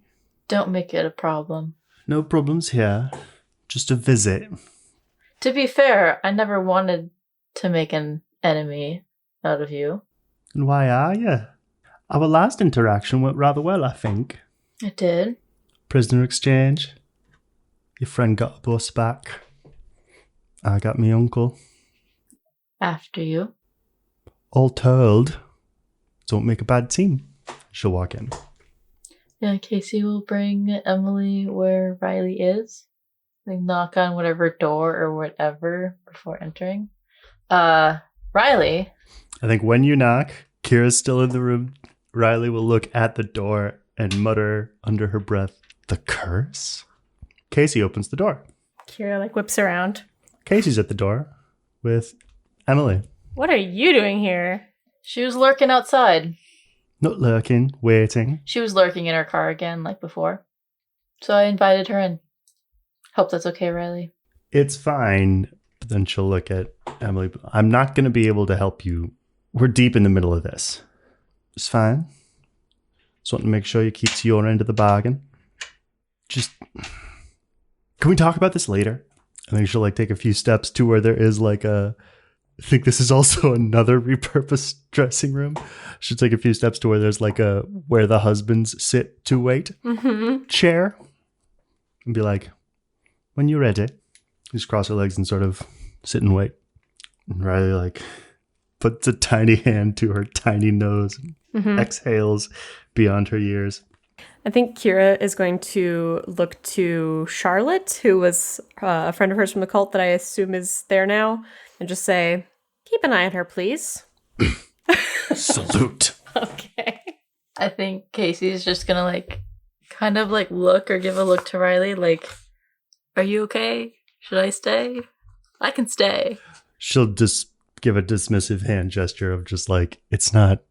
Don't make it a problem. No problems here. Just a visit. To be fair, I never wanted to make an enemy out of you. And why are you? Our last interaction went rather well, I think. It did. Prisoner exchange. Your friend got a bus back. I got me uncle. After you. All told, don't make a bad team. She'll walk in. Yeah, Casey will bring Emily where Riley is. Like knock on whatever door or whatever before entering. Riley. I think when you knock, Kira's still in the room. Riley will look at the door and mutter under her breath, "The curse?" Casey opens the door. Kira like whips around. Casey's at the door with Emily. What are you doing here? She was lurking outside. Not lurking, waiting. She was lurking in her car again, like before. So I invited her in. Hope that's okay, Riley. It's fine. But then she'll look at Emily. I'm not going to be able to help you. We're deep in the middle of this. It's fine. Just want to make sure you keep to your end of the bargain. Just, can we talk about this later? I think she'll take a few steps to where there is I think this is also another repurposed dressing room. She'll take a few steps to where there's where the husbands sit to wait chair. And be like, when you're ready. Just cross her legs and sort of sit and wait. And Riley puts a tiny hand to her tiny nose and exhales beyond her ears. I think Kira is going to look to Charlotte, who was a friend of hers from the cult that I assume is there now, and just say, keep an eye on her, please. Salute. Okay. I think Casey's just gonna look or give a look to Riley, are you okay? Should I stay? I can stay. She'll just give a dismissive hand gesture of just it's not,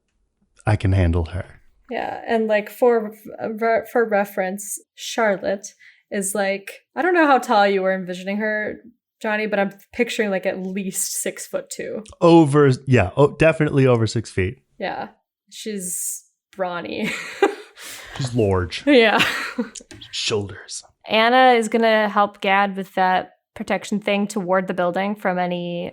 I can handle her. Yeah, and for reference, Charlotte is I don't know how tall you were envisioning her, Johnny, but I'm picturing at least 6'2". Definitely over 6 feet. Yeah, she's brawny. She's large. Yeah. Shoulders. Anna is gonna help Gad with that protection thing to ward the building from any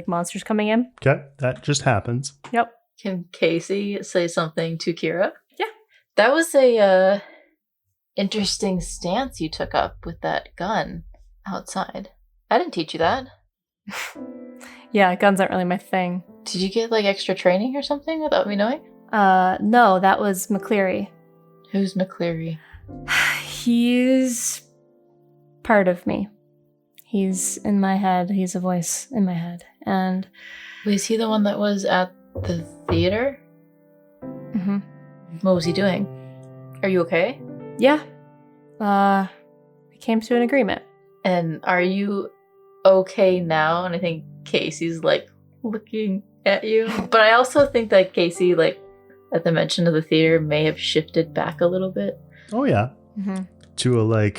monsters coming in. Okay, that just happens. Yep. Can Casey say something to Kira? Yeah. That was a interesting stance you took up with that gun outside. I didn't teach you that. Yeah, guns aren't really my thing. Did you get extra training or something without me knowing? No, that was McCleary. Who's McCleary? He's part of me. He's in my head. He's a voice in my head. And Was he the one that was at the theater? mm-hmm. What was he doing? Are you okay? Yeah. We came to an agreement. And are you okay now? And I think Casey's looking at you. But I also think that Casey, at the mention of the theater, may have shifted back a little bit. Oh, yeah. Mm-hmm. To a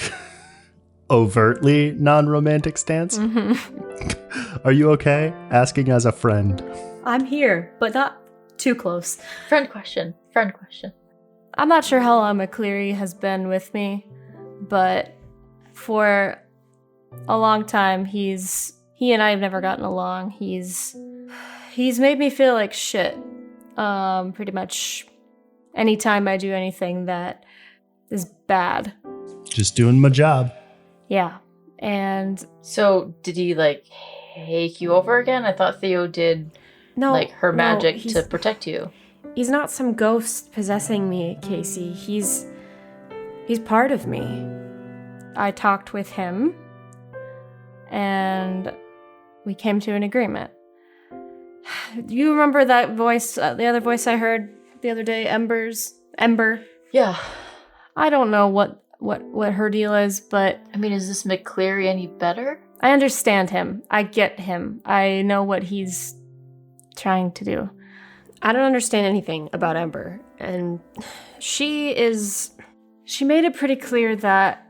overtly non-romantic stance. Mm-hmm. Are you okay? Asking as a friend. I'm here, but not too close. Friend question. I'm not sure how long McCleary has been with me, but for a long time, he and I have never gotten along. He's made me feel like shit. Pretty much anytime I do anything that is bad. Just doing my job. Yeah. And So did he take you over again? I thought Theo did her magic to protect you. He's not some ghost possessing me, Casey. He's part of me. I talked with him and we came to an agreement. Do you remember that voice, the other voice I heard the other day, Ember? Yeah. I don't know what her deal is, but I mean, is this McCleary any better? I understand him. I get him. I know what he's trying to do. I don't understand anything about Ember, and She made it pretty clear that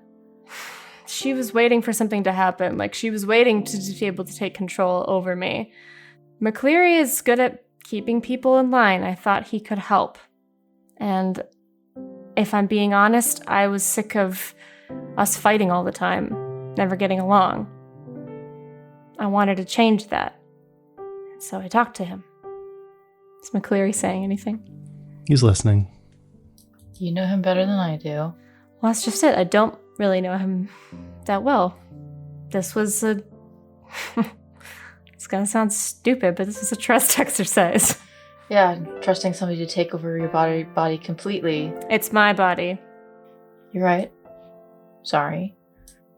she was waiting for something to happen. She was waiting to just be able to take control over me. McCleary is good at keeping people in line. I thought he could help. And if I'm being honest, I was sick of us fighting all the time, never getting along. I wanted to change that. So I talked to him. Is McCleary saying anything? He's listening. You know him better than I do. Well, that's just it. I don't really know him that well. This was a... It's gonna sound stupid, but this was a trust exercise. Yeah, trusting somebody to take over your body completely. It's my body. You're right. Sorry.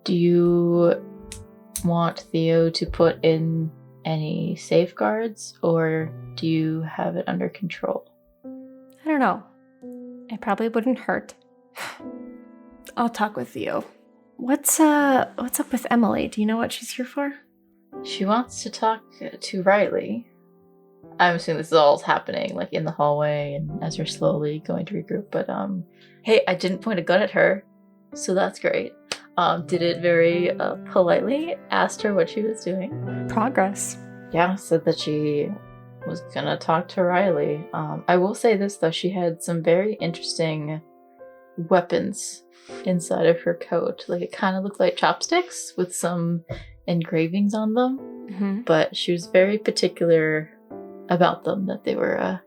Do you want Theo to put in any safeguards, or do you have it under control? I don't know. It probably wouldn't hurt. I'll talk with Theo. What's up with Emily? Do you know what she's here for? She wants to talk to Riley. I'm assuming this is all happening like in the hallway and as we're slowly going to regroup. But hey, I didn't point a gun at her, so that's great. Did it very politely, asked her what she was doing. Progress. Yeah, said that she was gonna talk to Riley. I will say this though, she had some very interesting weapons inside of her coat. Like it kind of looked like chopsticks with some engravings on them. Mm-hmm. But she was very particular about them, that they were a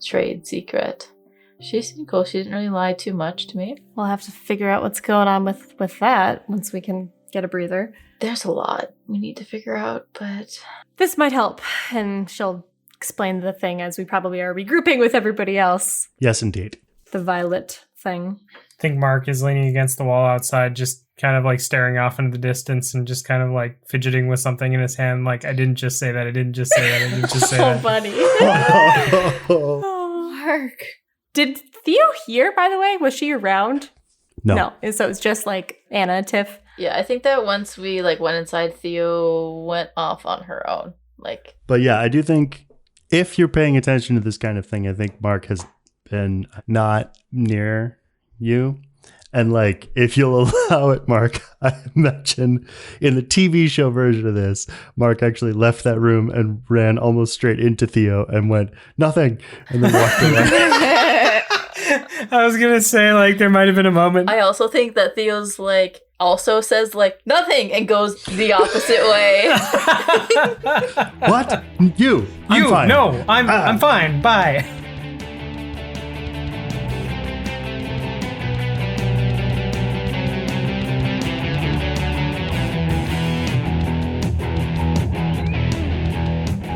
trade secret. She seemed cool. She didn't really lie too much to me. We'll have to figure out what's going on with that once we can get a breather. There's a lot we need to figure out, but This might help, and she'll explain the thing as we probably are regrouping with everybody else. Yes, indeed. The violet thing. I think Mark is leaning against the wall outside, just kind of like staring off into the distance and just kind of like fidgeting with something in his hand. Like, I didn't just say that. I didn't just say that. I didn't just say So that. funny. Oh, Mark. Did Theo hear, by the way? Was she around? No. So it's just like Anna, Tiff. yeah, I think that once we like went inside, Theo went off on her own. Like, But yeah, I do think if you're paying attention to this kind of thing, I think Mark has been not near you. And like, if you'll allow it, Mark, I imagine in the TV show version of this, Mark actually left that room and ran almost straight into Theo and went, nothing, and then walked away. I was going to say, like, there might have been a moment. I also think that Theo's like also says like nothing and goes the opposite way. What? You? I'm You? fine. No, I'm fine. Bye.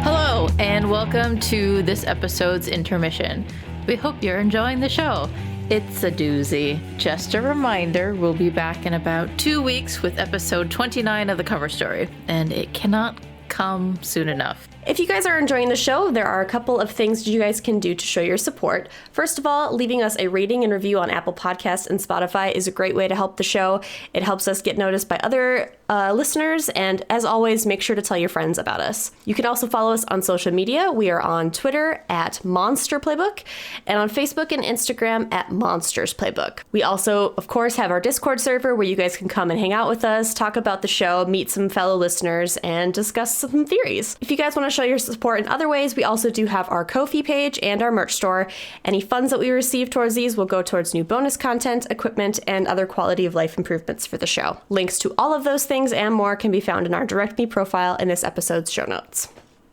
Hello, and welcome to this episode's intermission. We hope you're enjoying the show. It's a doozy. Just a reminder, we'll be back in about 2 weeks with episode 29 of the cover story, and it cannot come soon enough. If you guys are enjoying the show, there are a couple of things you guys can do to show your support. First of all, leaving us a rating and review on Apple Podcasts and Spotify is a great way to help the show. It helps us get noticed by other listeners, and as always, make sure to tell your friends about us. You can also follow us on social media. We are on Twitter at Monster Playbook, and on Facebook and Instagram at Monsters Playbook. We also, of course, have our Discord server where you guys can come and hang out with us, talk about the show, meet some fellow listeners, and discuss some theories. If you guys want to show your support in other ways, we also do have our Ko-fi page and our merch store. Any funds that we receive towards these will go towards new bonus content, equipment, and other quality of life improvements for the show. Links to all of those things and more can be found in our Direct Me profile in this episode's show notes.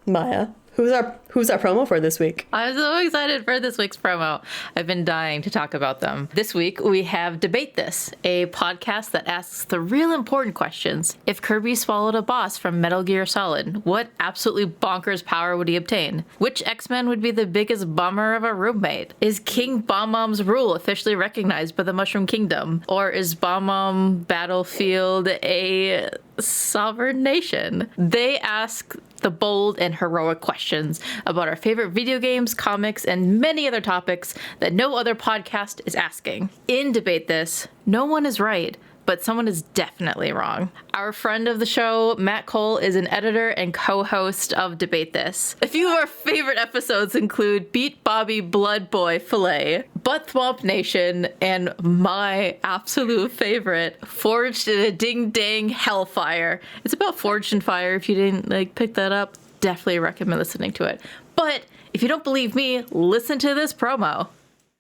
Miah, who's our promo for this week? I'm so excited for this week's promo. I've been dying to talk about them. This week, we have Debate This, a podcast that asks the real important questions. If Kirby swallowed a boss from Metal Gear Solid, what absolutely bonkers power would he obtain? Which X-Men would be the biggest bummer of a roommate? Is King Bob-Omb's rule officially recognized by the Mushroom Kingdom? Or is Bomb-Omb Battlefield a sovereign nation? They ask the bold and heroic questions about our favorite video games, comics, and many other topics that no other podcast is asking. In Debate This, no one is right, but someone is definitely wrong. Our friend of the show, Matt Cole, is an editor and co-host of Debate This. A few of our favorite episodes include Beat Bobby Blood Boy Filet, Butt Thwomp Nation, and my absolute favorite, Forged in a Ding Dang Hellfire. It's about Forged in Fire. If you didn't pick that up, definitely recommend listening to it. But if you don't believe me, listen to this promo.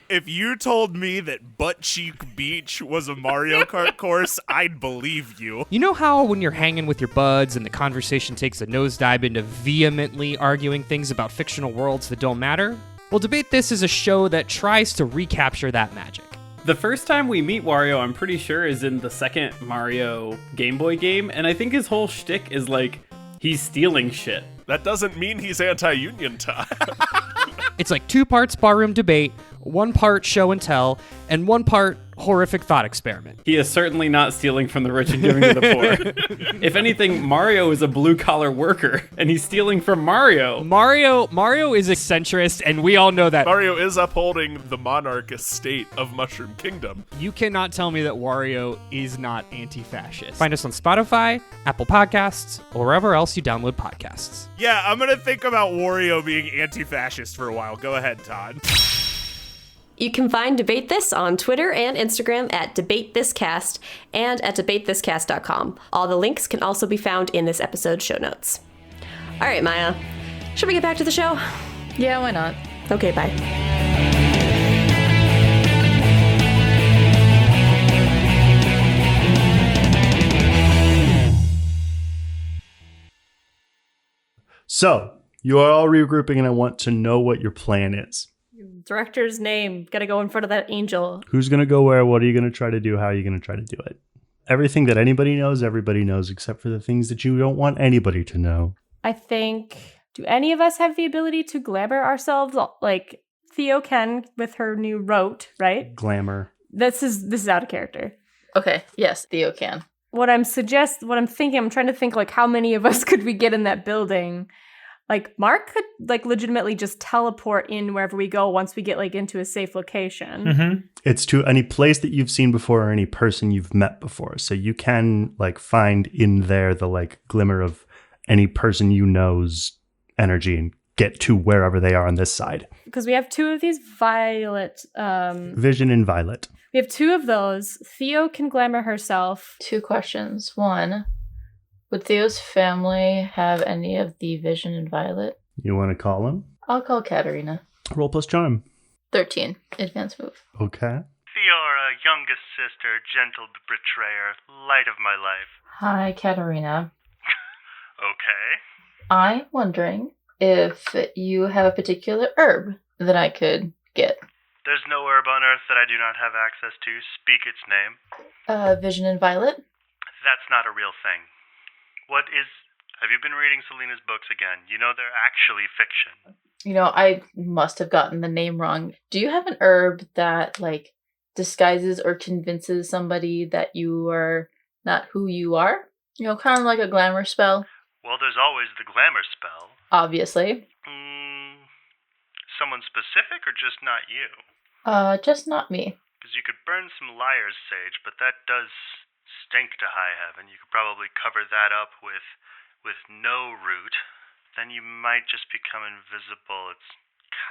If you told me that Butt Cheek Beach was a Mario Kart course, I'd believe you. You know how when you're hanging with your buds and the conversation takes a nosedive into vehemently arguing things about fictional worlds that don't matter? Well, Debate This is a show that tries to recapture that magic. The first time we meet Wario, I'm pretty sure, is in the second Mario Game Boy game, and I think his whole shtick is he's stealing shit. That doesn't mean he's anti-union, Todd. It's like 2 parts barroom debate, 1 part show and tell, and 1 part horrific thought experiment. He is certainly not stealing from the rich and giving to the poor. If anything, Mario is a blue-collar worker, and he's stealing from Mario. Mario is a centrist, and we all know that. Mario is upholding the monarch estate of Mushroom Kingdom. You cannot tell me that Wario is not anti-fascist. Find us on Spotify, Apple Podcasts, or wherever else you download podcasts. Yeah, I'm gonna think about Wario being anti-fascist for a while. Go ahead, Todd. You can find Debate This on Twitter and Instagram at DebateThisCast and at debatethiscast.com. All the links can also be found in this episode's show notes. All right, Miah, should we get back to the show? Yeah, why not? Okay, bye. So, you are all regrouping, and I want to know what your plan is. Director's name. Gotta go in front of that angel. Who's going to go where? What are you going to try to do? How are you going to try to do it? Everything that anybody knows, everybody knows, except for the things that you don't want anybody to know. I think, do any of us have the ability to glamour ourselves? Like, Theo can with her new rote, right? Glamour. This is out of character. Okay, yes, Theo can. What I'm thinking, I'm trying to think, like, how many of us could we get in that building? Like, Mark could, like, legitimately just teleport in wherever we go once we get, like, into a safe location. Mm-hmm. It's to any place that you've seen before or any person you've met before. So you can, like, find in there the, like, glimmer of any person you know's energy and get to wherever they are on this side. Because we have two of these violet... Vision and Violet. We have two of those. Theo can glamour herself. 2 questions. 1, would Theo's family have any of the Vision and Violet? You want to call him? I'll call Katarina. Roll plus charm. 13. Advance move. Okay. Theora, youngest sister, gentle betrayer, light of my life. Hi, Katarina. Okay. I'm wondering if you have a particular herb that I could get. There's no herb on earth that I do not have access to. Speak its name. Vision and Violet? That's not a real thing. Have you been reading Selena's books again? You know they're actually fiction. You know, I must have gotten the name wrong. Do you have an herb that, like, disguises or convinces somebody that you are not who you are? You know, kind of like a glamour spell? Well, there's always the glamour spell. Obviously. Someone specific or just not you? Just not me. Because you could burn some liar's sage, but that does stink to high heaven. You could probably cover that up with no root. Then you might just become invisible. It's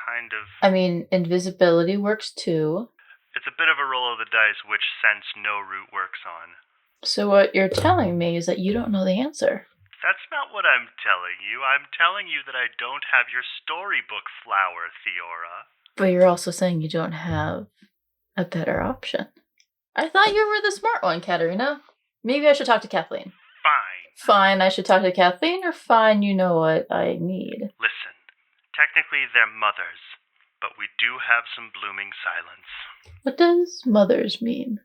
kind of... I mean, invisibility works too. It's a bit of a roll of the dice which sense no root works on. So what you're telling me is that you don't know the answer. That's not what I'm telling you. I'm telling you that I don't have your storybook flower, Theora. But you're also saying you don't have a better option. I thought you were the smart one, Katarina. Maybe I should talk to Kathleen. Fine, I should talk to Kathleen, or fine, you know what I need. Listen, technically they're mothers, but we do have some blooming silence. What does mothers mean?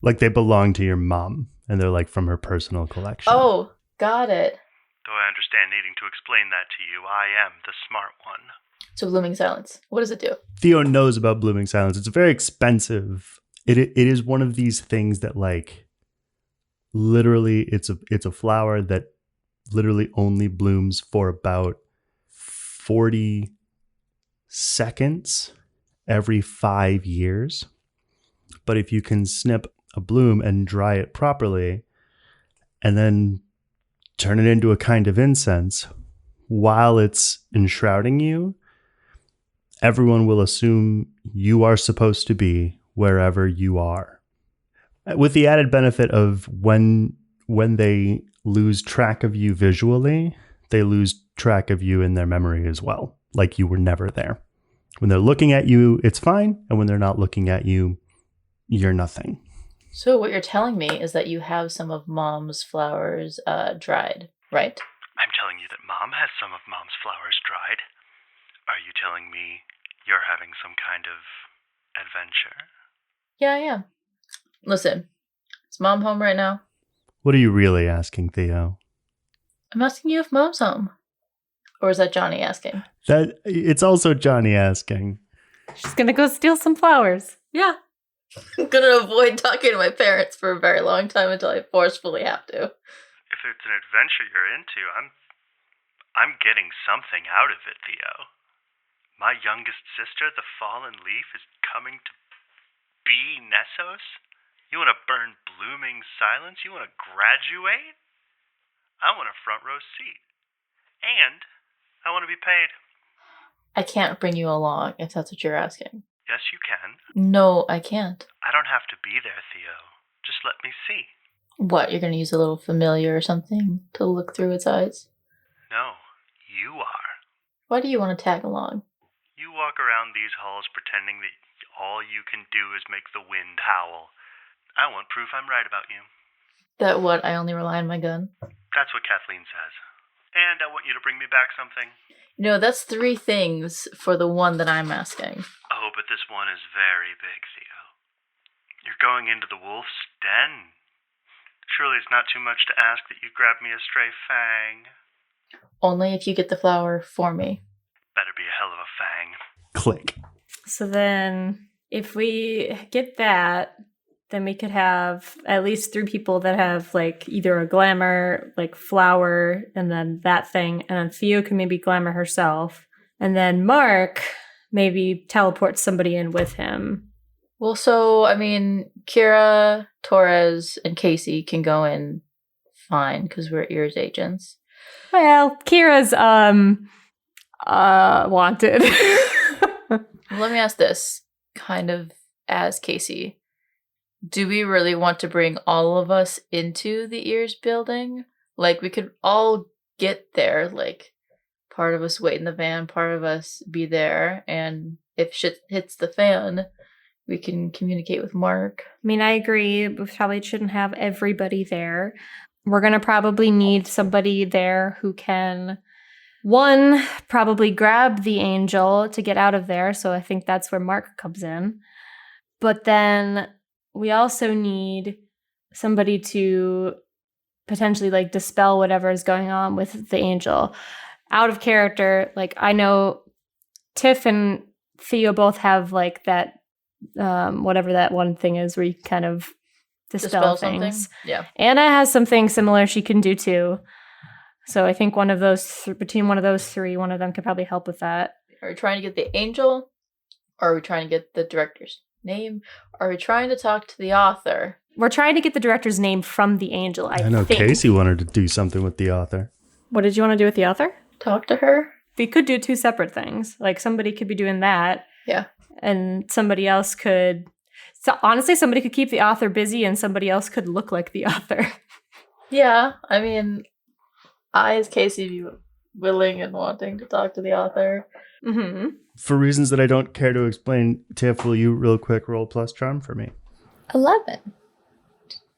Like they belong to your mom, and they're like from her personal collection. Oh, got it. Though I understand needing to explain that to you, I am the smart one. So blooming silence, what does it do? Theo knows about blooming silence. It's very expensive. It is one of these things that, like, literally it's a flower that literally only blooms for about 40 seconds every 5 years. But if you can snip a bloom and dry it properly and then turn it into a kind of incense while it's enshrouding you, everyone will assume you are supposed to be wherever you are. With the added benefit of when they lose track of you visually, they lose track of you in their memory as well. Like you were never there. When they're looking at you, it's fine. And when they're not looking at you, you're nothing. So what you're telling me is that you have some of Mom's flowers dried, right? I'm telling you that Mom has some of Mom's flowers dried. Are you telling me you're having some kind of adventure? Yeah, I am. Listen, is Mom home right now? What are you really asking, Theo? I'm asking you if Mom's home. Or is that Johnny asking? That it's also Johnny asking. She's gonna go steal some flowers. Yeah. I'm gonna avoid talking to my parents for a very long time until I forcefully have to. If it's an adventure you're into, I'm getting something out of it, Theo. My youngest sister, the Fallen Leaf, is coming to be Nessos? You want to burn blooming silence? You want to graduate? I want a front row seat. And I want to be paid. I can't bring you along if that's what you're asking. Yes, you can. No, I can't. I don't have to be there, Theo. Just let me see. What, you're gonna use a little familiar or something to look through its eyes? No, you are. Why do you want to tag along? You walk around these halls pretending that all you can do is make the wind howl. I want proof I'm right about you. That what, I only rely on my gun? That's what Kathleen says. And I want you to bring me back something. No, that's 3 things for the one that I'm asking. Oh, but this one is very big, Theo. You're going into the wolf's den. Surely it's not too much to ask that you grab me a stray fang. Only if you get the flower for me. Better be a hell of a fang. Click. So then, if we get that, then we could have at least 3 people that have like either a glamour, like flower, and then that thing, and then Theo can maybe glamour herself, and then Mark maybe teleports somebody in with him. Well, so, I mean, Kira, Torres, and Casey can go in fine, because we're ears agents. Well, Kira's, wanted. Let me ask this, kind of as Casey. Do we really want to bring all of us into the ears building? Like, we could all get there, like, part of us wait in the van, part of us be there, and if shit hits the fan, we can communicate with Mark. I mean, I agree. We probably shouldn't have everybody there. We're going to probably need somebody there who can, one, probably grab the angel to get out of there. So I think that's where Mark comes in. But then we also need somebody to potentially like dispel whatever is going on with the angel. Out of character, like I know Tiff and Theo both have like that, whatever that one thing is where you kind of dispel things. Something? Yeah. Anna has something similar she can do too. So I think one of those, between one of those 3, one of them could probably help with that. Are we trying to get the angel? Or are we trying to get the director's name? Are we trying to talk to the author? We're trying to get the director's name from the angel, I know think. Casey wanted to do something with the author. What did you want to do with the author? Talk to her? We could do 2 separate things. Like somebody could be doing that. Yeah. And somebody else could... So honestly, somebody could keep the author busy and somebody else could look like the author. Yeah, I mean, I as Casey be willing and wanting to talk to the author. Mm-hmm. For reasons that I don't care to explain, Tiff, will you real quick roll plus charm for me? 11.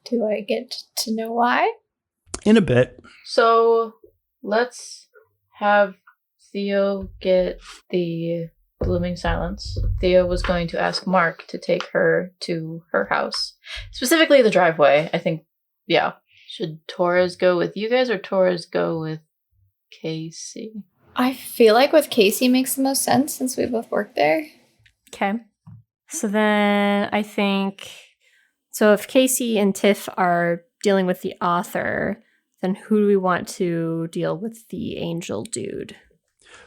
Do I get to know why? In a bit. So let's have Theo get the blooming silence. Theo was going to ask Mark to take her to her house. Specifically the driveway. I think, yeah. Should Torres go with you guys or Torres go with Casey? I feel like with Casey makes the most sense since we both work there. Okay. So then I think... So if Casey and Tiff are dealing with the author, then who do we want to deal with the angel dude?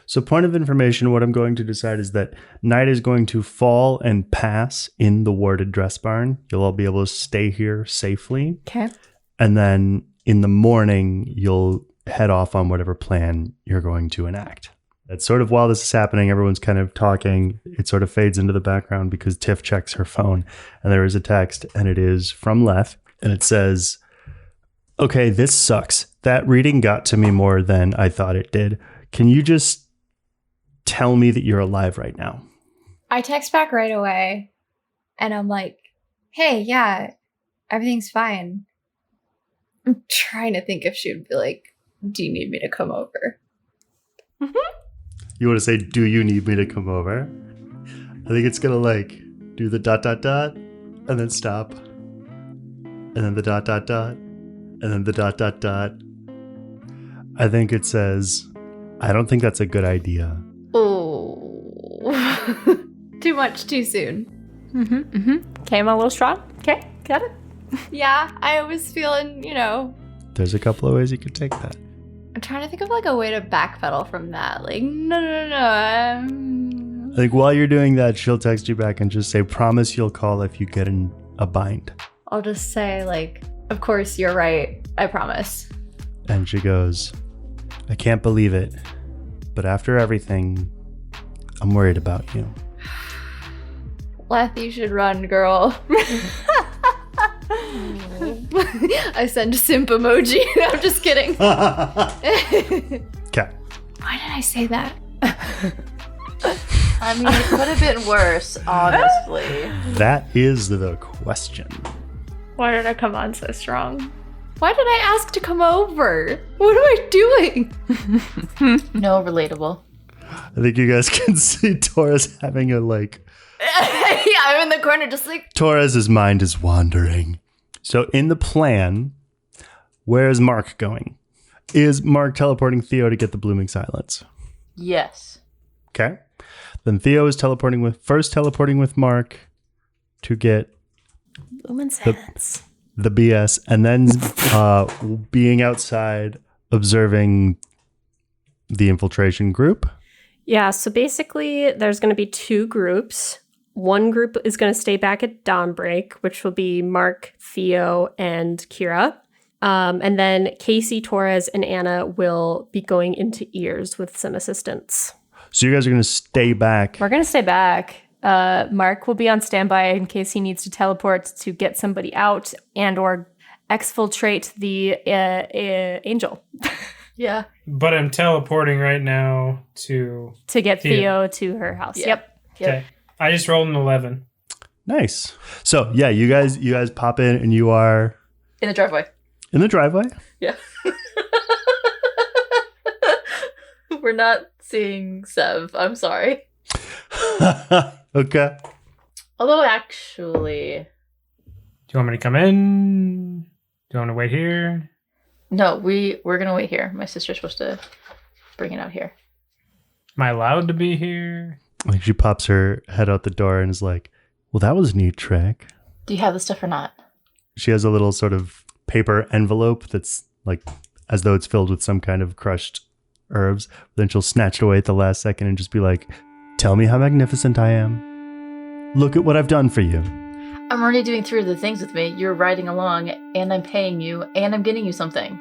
So point of information, what I'm going to decide is that night is going to fall and pass in the warded dress barn. You'll all be able to stay here safely. Okay. And then in the morning, you'll head off on whatever plan you're going to enact. That's sort of while this is happening, everyone's kind of talking. It sort of fades into the background because Tiff checks her phone and there is a text and it is from Lef and it says, "Okay, this sucks. That reading got to me more than I thought it did. Can you just tell me that you're alive right now?" I text back right away and I'm like, "Hey, yeah, everything's fine." I'm trying to think if she would be like, "Do you need me to come over?" You want to say, "Do you need me to come over?" I think it's going to like do the ... and then stop. And then the ... and then the ... I think it says, "I don't think that's a good idea." Oh. Too much too soon. Came a little strong. Okay, got it. Yeah, I was feeling, There's a couple of ways you could take that. I'm trying to think of like a way to backpedal from that. Like, no. I think while you're doing that, she'll text you back and just say, promise you'll call if you get in a bind. I'll just say, like, of course, you're right. I promise. And she goes, I can't believe it, but after everything, I'm worried about you. Leth, you should run, girl. I send a simp emoji. I'm just kidding. Okay. Why did I say that? I mean, it could have been worse, honestly. That is the question. Why did I come on so strong? Why did I ask to come over? What am I doing? No, relatable. I think you guys can see Torres having a Yeah, I'm in the corner just like... Torres's mind is wandering. So in the plan, where's Mark going? Is Mark teleporting Theo to get the blooming silence? Yes. Okay. Then Theo is teleporting with Mark to get Blooming silence. the BS, and then being outside observing the infiltration group. Yeah, so basically there's going to be two groups. One group is going to stay back at Dawnbreak, which will be Mark, Theo, and Kira. And then Casey, Torres, and Anna will be going into Ears with some assistance. So you guys are going to stay back. We're going to stay back. Mark will be on standby in case he needs to teleport to get somebody out and or exfiltrate the angel. Yeah. But I'm teleporting right now to get Theo to her house. Yeah. Yep. Okay. I just rolled an 11. Nice. So yeah, you guys pop in and you are In the driveway. in the driveway. Yeah. We're not seeing Sev. I'm sorry. Okay. Although, actually... Do you want me to come in? Do you want to wait here? No, we're going to wait here. My sister's supposed to bring it out here. Am I allowed to be here? Like she pops her head out the door and is like, well, that was a neat trick. Do you have the stuff or not? She has a little sort of paper envelope that's like as though it's filled with some kind of crushed herbs. Then she'll snatch it away at the last second and just be like, tell me how magnificent I am. Look at what I've done for you. I'm already doing 3 of the things with me. You're riding along, and I'm paying you, and I'm getting you something.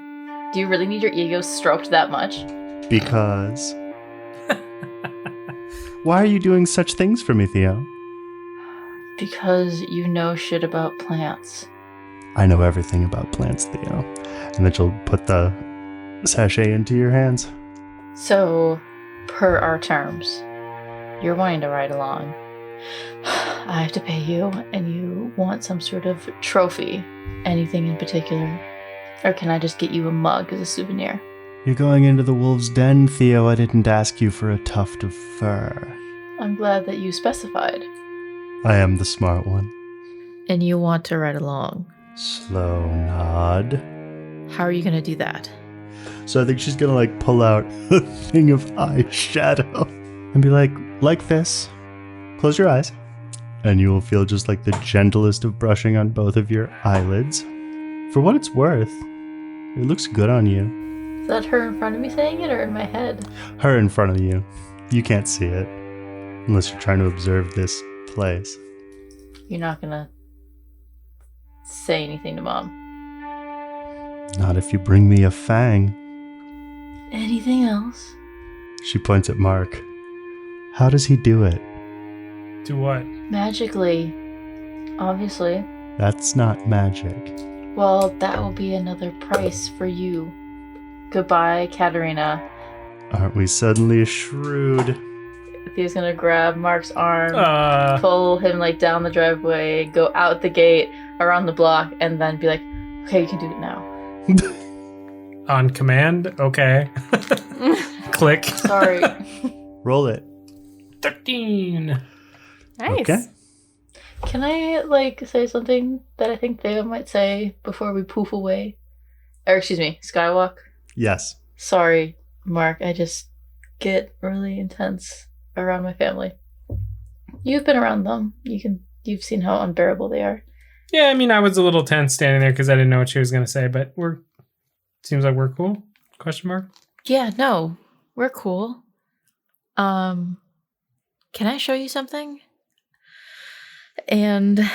Do you really need your ego stroked that much? Because... Why are you doing such things for me, Theo? Because you know shit about plants. I know everything about plants, Theo. And then she'll put the sachet into your hands. So, per our terms, you're wanting to ride along. I have to pay you, and you want some sort of trophy. Anything in particular? Or can I just get you a mug as a souvenir? You're going into the wolf's den, Theo. I didn't ask you for a tuft of fur. I'm glad that you specified. I am the smart one. And you want to ride along. Slow nod. How are you going to do that? So I think she's gonna like pull out a thing of eyeshadow and be like this. Close your eyes. And you will feel just like the gentlest of brushing on both of your eyelids. For what it's worth, it looks good on you. Is that her in front of me saying it or in my head? Her in front of you. You can't see it. Unless you're trying to observe this place. You're not gonna say anything to Mom. Not if you bring me a fang. Anything else? She points at Mark. How does he do it? Do what? Magically. Obviously. That's not magic. Well, that will be another price for you. Goodbye, Katerina. Aren't we suddenly shrewd? Theo's gonna grab Mark's arm, pull him like down the driveway, go out the gate, around the block, and then be like, okay, you can do it now. On command? Okay. Click. Sorry. Roll it. 13. Nice. Okay. Can I, like, say something that I think Theo might say before we poof away? Or, excuse me, skywalk? Yes. Sorry, Mark, I just get really intense around my family. You've been around them. You can You've seen how unbearable they are. Yeah, I mean, I was a little tense standing there because I didn't know what she was going to say, but seems like we're cool? Question mark? Yeah, no, we're cool. Can I show you something? And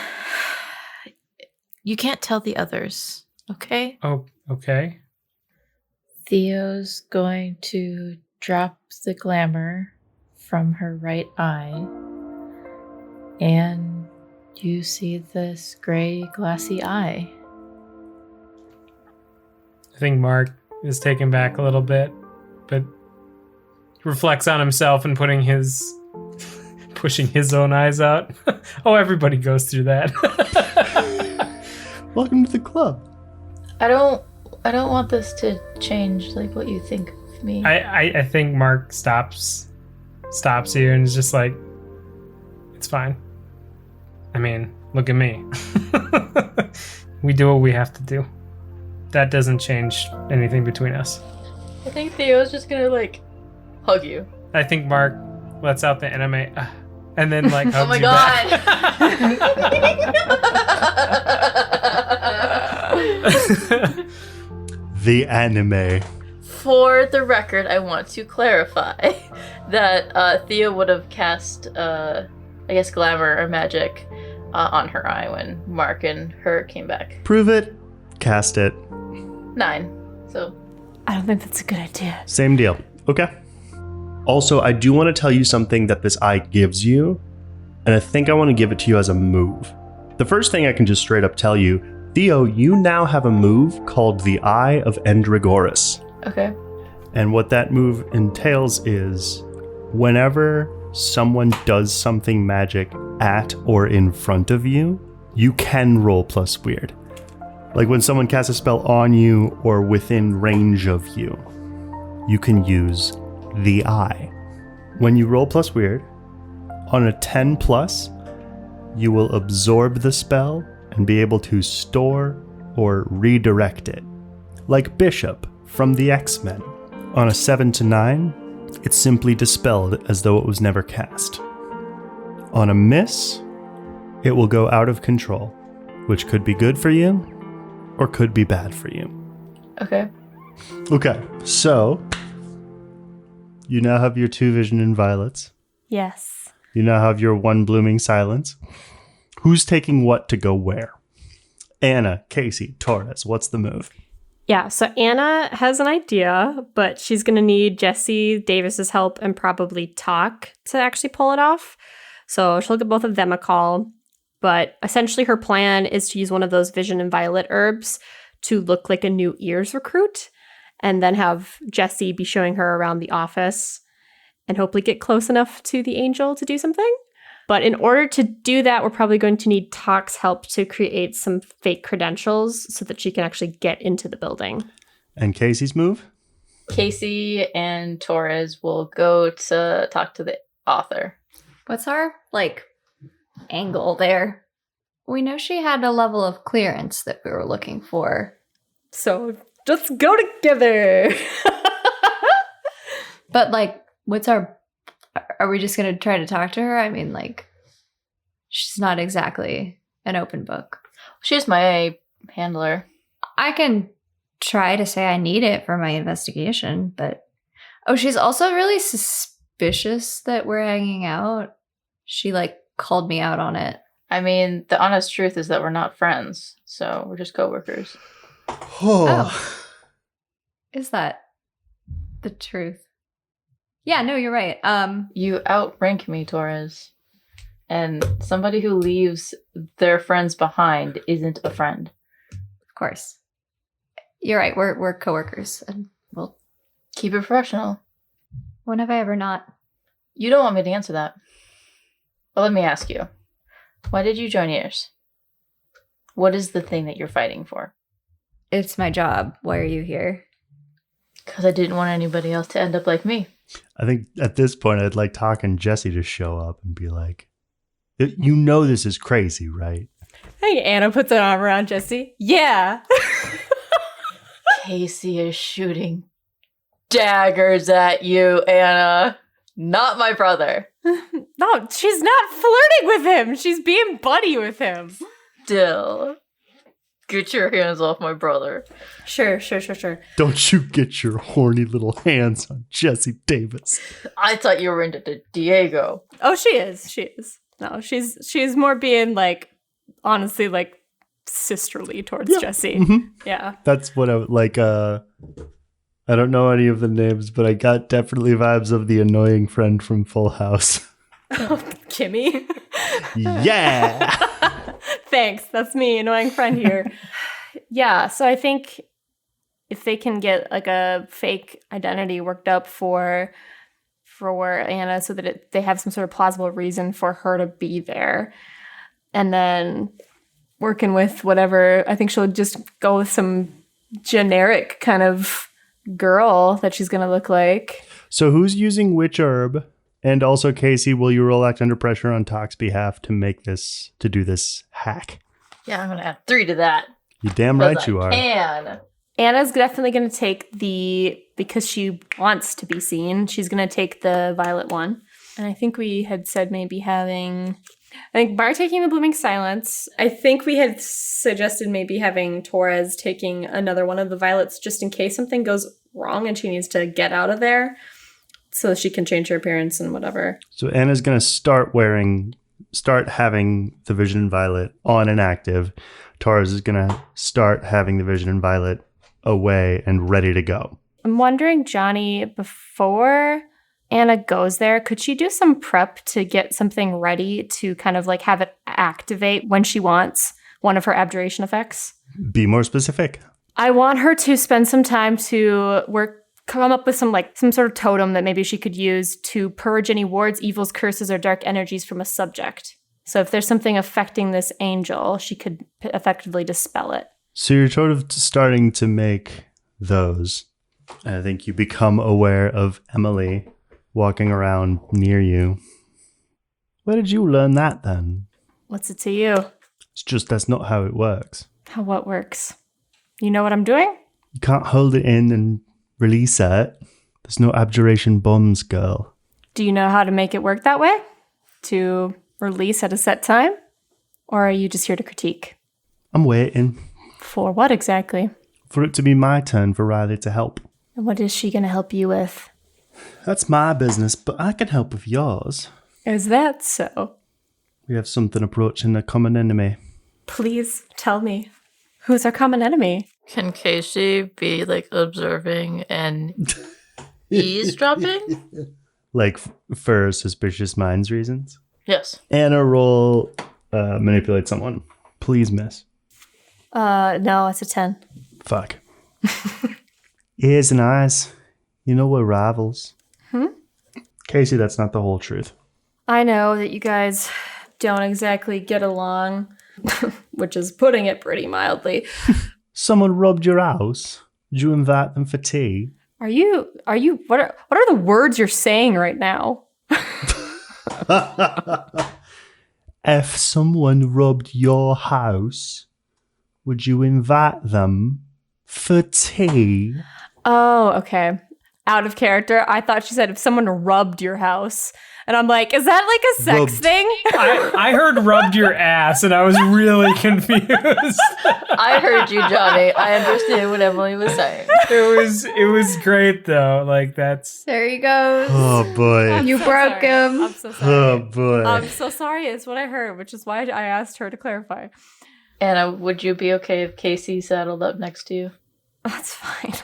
you can't tell the others, okay? Oh, okay. Theo's going to drop the glamour from her right eye, and you see this gray, glassy eye. I think Mark is taken back a little bit, but reflects on himself and pushing his own eyes out. Oh, everybody goes through that. Welcome to the club. I don't want this to change like what you think of me. I think Mark stops you and is just like, it's fine. I mean, look at me. We do what we have to do. That doesn't change anything between us. I think Theo's just gonna like hug you. I think Mark lets out the anime and then like hugs oh my you god. back. The anime. For the record, I want to clarify that Theo would have cast, I guess, glamour or magic on her eye when Mark and her came back. Prove it. Cast it. 9. So. I don't think that's a good idea. Same deal. Okay. Also, I do want to tell you something that this eye gives you, and I think I want to give it to you as a move. The first thing I can just straight up tell you, Theo, you now have a move called the Eye of Endragoras. Okay. And what that move entails is whenever someone does something magic at or in front of you, you can roll plus weird. Like when someone casts a spell on you or within range of you, you can use the eye. When you roll plus weird, on a 10 plus, you will absorb the spell and be able to store or redirect it. Like Bishop from the X-Men. On a 7 to 9, it's simply dispelled as though it was never cast. On a miss, it will go out of control, which could be good for you or could be bad for you. Okay. Okay, so you now have your 2 vision in violets. Yes. You now have your 1 blooming silence. Who's taking what to go where? Anna, Casey, Torres, what's the move? Yeah, so Anna has an idea, but she's going to need Jesse Davis's help and probably Talk to actually pull it off. So she'll give both of them a call. But essentially her plan is to use one of those vision and violet herbs to look like a new ears recruit, and then have Jesse be showing her around the office and hopefully get close enough to the angel to do something. But in order to do that, we're probably going to need Talk's help to create some fake credentials so that she can actually get into the building. And Casey's move? Casey and Torres will go to talk to the author. What's our, angle there? We know she had a level of clearance that we were looking for. So let's go together. But, what's our... Are we just going to try to talk to her? I mean, she's not exactly an open book. She's my handler. I can try to say I need it for my investigation, but... Oh, she's also really suspicious that we're hanging out. She, called me out on it. I mean, the honest truth is that we're not friends, so we're just coworkers. Oh. Is that the truth? Yeah, no, you're right. You outrank me, Torres. And somebody who leaves their friends behind isn't a friend. Of course. You're right. We're coworkers, and we'll keep it professional. When have I ever not? You don't want me to answer that. Well, let me ask you. Why did you join yours? What is the thing that you're fighting for? It's my job. Why are you here? Because I didn't want anybody else to end up like me. I think at this point, I'd like Talk and Jesse to show up and be like, you know this is crazy, right? Hey, Anna puts an arm around Jesse. Yeah. Casey is shooting daggers at you, Anna. Not my brother. No, she's not flirting with him. She's being buddy with him. Still. Get your hands off my brother. Sure. Don't you get your horny little hands on Jesse Davis. I thought you were into Diego. Oh, she is. No, she's more being like, honestly, like sisterly towards Jesse. Mm-hmm. Yeah. That's what I like. I don't know any of the names, but I got definitely vibes of the annoying friend from Full House. Kimmy. Yeah. Thanks. That's me, annoying friend here. Yeah, so I think if they can get like a fake identity worked up for Anna so that they have some sort of plausible reason for her to be there, and then working with whatever, I think she'll just go with some generic kind of girl that she's going to look like. So who's using which herb? And also, Casey, will you roll act under pressure on Talk's behalf to do this hack? Yeah, I'm going to add 3 to that. You damn right you are. And Anna's definitely going to take because she wants to be seen, she's going to take the violet one. And I think we had said maybe Bar taking the blooming silence. I think we had suggested maybe having Torres taking another one of the violets just in case something goes wrong and she needs to get out of there so she can change her appearance and whatever. So Anna's going to start having the Vision Violet on and active. Torres is going to start having the Vision Violet away and ready to go. I'm wondering, Jonny, before Anna goes there, could she do some prep to get something ready to kind of like have it activate when she wants one of her abjuration effects? Be more specific. I want her to spend some time to come up with some sort of totem that maybe she could use to purge any wards, evils, curses, or dark energies from a subject. So if there's something affecting this angel, she could effectively dispel it. So you're sort of starting to make those. I think you become aware of Emily walking around near you. Where did you learn that then? What's it to you? It's just that's not how it works. How what works? You know what I'm doing? You can't hold it in and release it. There's no abjuration bombs, girl. Do you know how to make it work that way? To release at a set time? Or are you just here to critique? I'm waiting. For what exactly? For it to be my turn for Riley to help. And what is she going to help you with? That's my business, but I can help with yours. Is that so? We have something approaching a common enemy. Please tell me. Who's our common enemy? can Casey be like observing and eavesdropping? Like for suspicious minds reasons? Yes. Anna, roll manipulate someone. Please miss. No, it's a 10. Fuck. Ears and eyes. You know we're rivals. Casey, that's not the whole truth. I know that you guys don't exactly get along, which is putting it pretty mildly. Someone robbed your house? Did you invite them for tea? What are the words you're saying right now? If someone robbed your house, would you invite them for tea? Oh, okay. Out of character. I thought she said if someone rubbed your house. And I'm like, is that like a sex Rubbed. thing? I heard rubbed your ass and I was really confused. I heard you, Jonny. I understood what Emily was saying. It was great though. Like that's There he goes. Oh boy. You broke him. I'm so sorry. Oh boy. I'm so sorry. It's what I heard, which is why I asked her to clarify. Anna, would you be okay if Casey saddled up next to you? That's fine.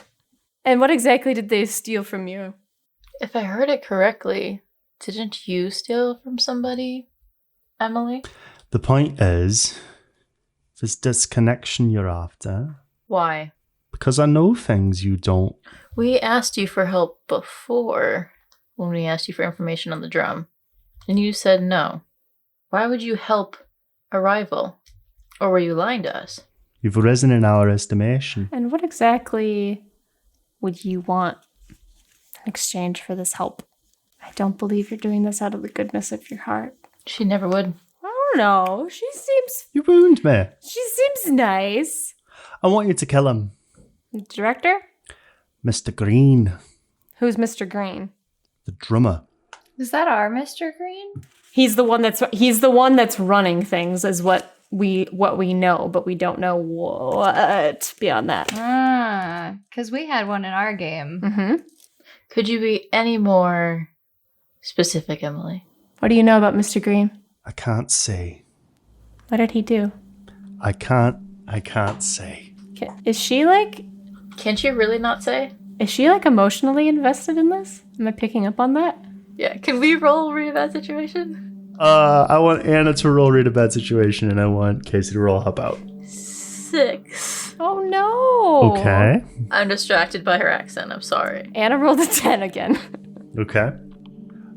And what exactly did they steal from you? If I heard it correctly, didn't you steal from somebody, Emily? The point is, this disconnection you're after, Why? because I know things you don't. We asked you for help before when we asked you for information on the drum, and you said no. Why would you help a rival? Or were you lying to us? You've risen in our estimation. And what exactly would you want in exchange for this help? I don't believe you're doing this out of the goodness of your heart. She never would. I don't know. She You wound me. seems nice. I want you to kill him. Director? Mr. Green, Who's Mr. Green? the drummer. Is that our Mr. Green? He's the one that's running things, is what we know, but we don't know what beyond that. Because we had one in our game. Mm-hmm. Could you be any more specific, Emily? What do you know about Mr. Green? I can't say. What did he do? I can't say. Is she like... Can't you really not say? Is she like emotionally invested in this? Am I picking up on that? Yeah, can we roll read a bad situation? I want Anna to roll read a bad situation, and I want Casey to roll help out. 6. Oh no! Okay. I'm distracted by her accent, I'm sorry. Anna rolled a 10 again. Okay.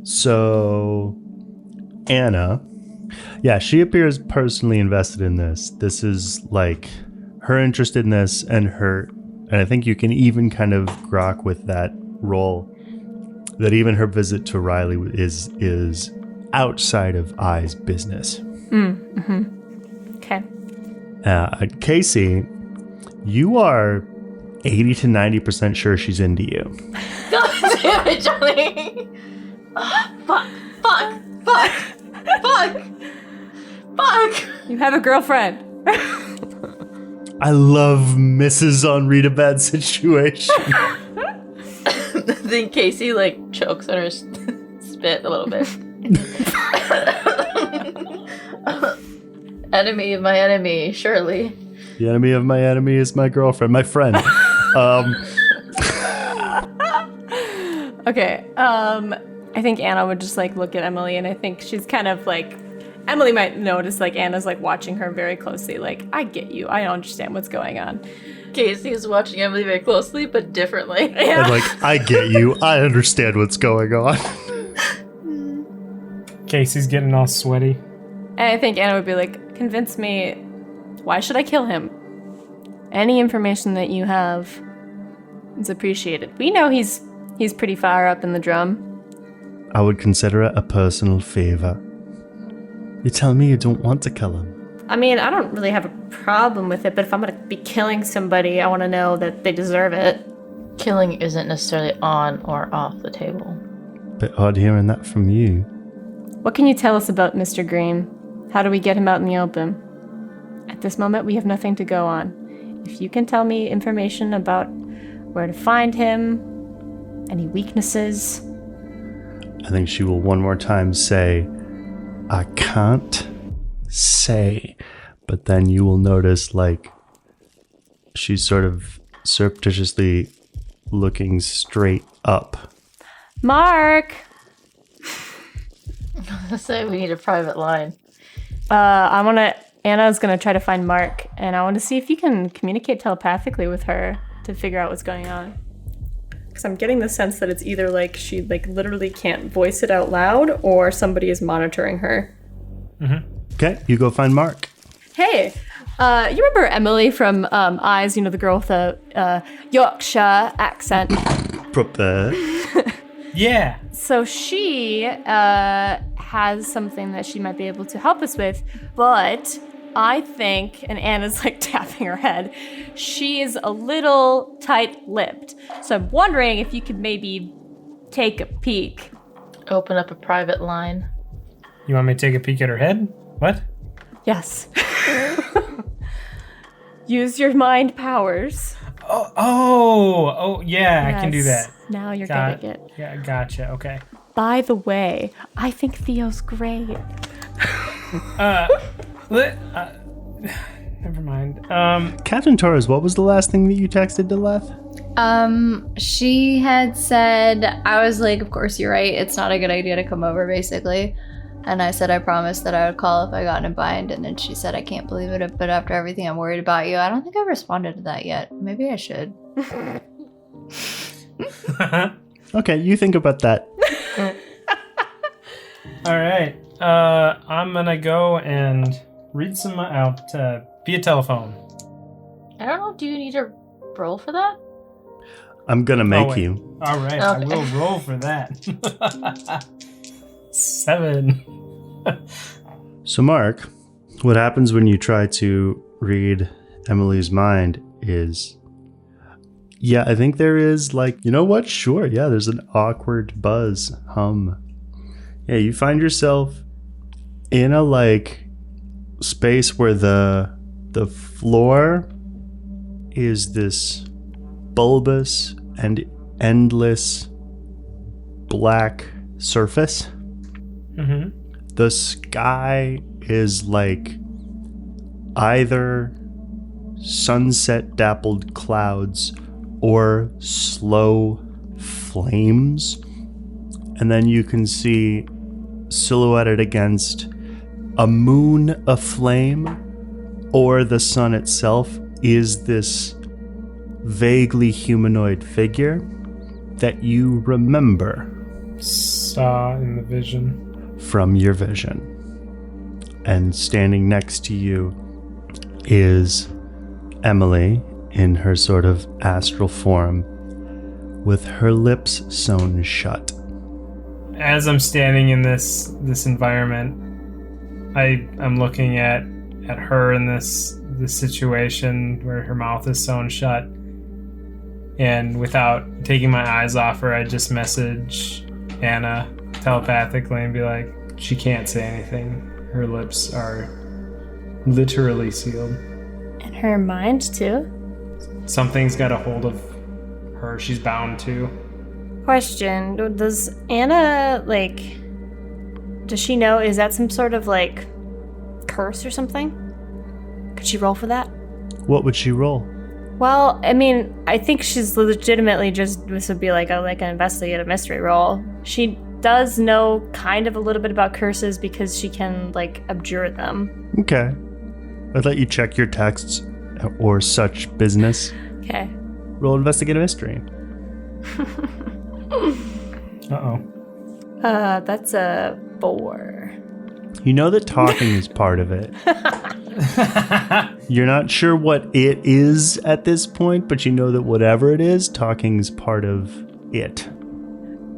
So, Anna, yeah, she appears personally invested in this. This is like her interest in this and I think you can even kind of grok with that role that even her visit to Riley is outside of I's business. Okay. Casey, you are 80 to 90% sure she's into you. God damn it, Johnny! Fuck! You have a girlfriend. I love Mrs. on read a bad situation. Then Casey like chokes on her spit a little bit. Enemy of my enemy, surely. The enemy of my enemy is my girlfriend, my friend. Okay. I think Anna would just like look at Emily, and I think she's kind of like, Emily might notice like Anna's like watching her very closely. Like, I get you. I understand what's going on. Casey is watching Emily very closely, but differently. Yeah. I'm like, I get you. I understand what's going on. Casey's getting all sweaty. And I think Anna would be like, convince me, why should I kill him? Any information that you have is appreciated. We know he's pretty far up in the drum. I would consider it a personal favor. You tell me you don't want to kill him. I mean, I don't really have a problem with it, but if I'm going to be killing somebody, I want to know that they deserve it. Killing isn't necessarily on or off the table. Bit odd hearing that from you. What can you tell us about Mr. Green? How do we get him out in the open? At this moment, we have nothing to go on. If you can tell me information about where to find him, any weaknesses. I think she will one more time say, I can't say. But then you will notice, like, she's sort of surreptitiously looking straight up. Mark! I say we need a private line. Anna's gonna try to find Mark, and I want to see if you can communicate telepathically with her to figure out what's going on. Because I'm getting the sense that it's either like she like literally can't voice it out loud, or somebody is monitoring her. Mm-hmm. Okay, you go find Mark. Hey, you remember Emily from Eyes? You know, the girl with the Yorkshire accent. Proper. Yeah. So she has something that she might be able to help us with, but I think, and Anna's like tapping her head, she is a little tight-lipped. So I'm wondering if you could maybe take a peek. Open up a private line. You want me to take a peek at her head? What? Yes. Use your mind powers. Oh, yeah, I can do that. Now you're getting it. Yeah, gotcha. Okay. By the way, I think Theo's great. Never mind. Captain Torres, what was the last thing that you texted to Leth? She had said, I was like, of course you're right. It's not a good idea to come over, basically. And I said I promised that I would call if I got in a bind. And then she said, I can't believe it, but after everything, I'm worried about you. I don't think I've responded to that yet. Maybe I should. Okay, you think about that. All right. I'm gonna go and read some out via telephone. I don't know. Do you need to roll for that? I'm gonna make you. All right, okay. I will roll for that. 7. So, Mark, what happens when you try to read Emily's mind is, I think there is like, you know what? Sure, yeah, there's an awkward buzz, hum. Yeah, you find yourself in a like space where the floor is this bulbous and endless black surface. Mm-hmm. The sky is like either sunset dappled clouds or slow flames. And then you can see silhouetted against a moon aflame or the sun itself is this vaguely humanoid figure that you remember Saw in the vision. from your vision. And standing next to you is Emily in her sort of astral form with her lips sewn shut. As I'm standing in this environment, I'm looking at her in this situation where her mouth is sewn shut, and without taking my eyes off her, I just message Anna telepathically and be like, she can't say anything. Her lips are literally sealed. In her mind, too? Something's got a hold of her. She's bound to. Question. Does Anna, like... Does she know? Is that some sort of, like, curse or something? Could she roll for that? What would she roll? Well, I mean, I think she's legitimately just... This would be like an investigative mystery roll. She does know kind of a little bit about curses because she can, like, abjure them. Okay. I'd let you check your texts or such business. Okay. Roll investigative mystery. Uh-oh. That's a 4. You know that talking is part of it. You're not sure what it is at this point, but you know that whatever it is, talking is part of it.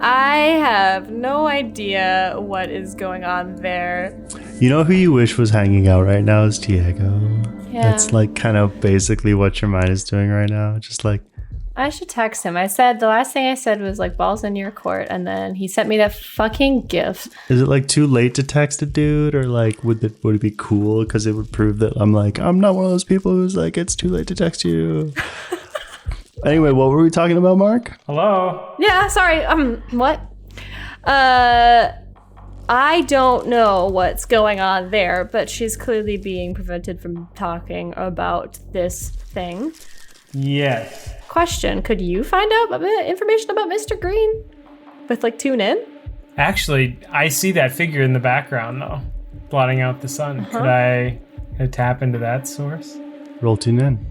I have no idea what is going on there. You know who you wish was hanging out right now is Diego. Yeah. That's like kind of basically what your mind is doing right now. Just like, I should text him. The last thing I said was like, balls in your court, and then he sent me that fucking gift. is it like too late to text a dude, or like would it be cool because it would prove that I'm not one of those people who's like it's too late to text you. Anyway, what were we talking about, Mark? Hello? Yeah, sorry. What? I don't know what's going on there, but she's clearly being prevented from talking about this thing. Yes. Question, could you find out a bit information about Mr. Green? With like tune in? Actually, I see that figure in the background though, blotting out the sun. Uh-huh. Could I tap into that source? Roll tune in.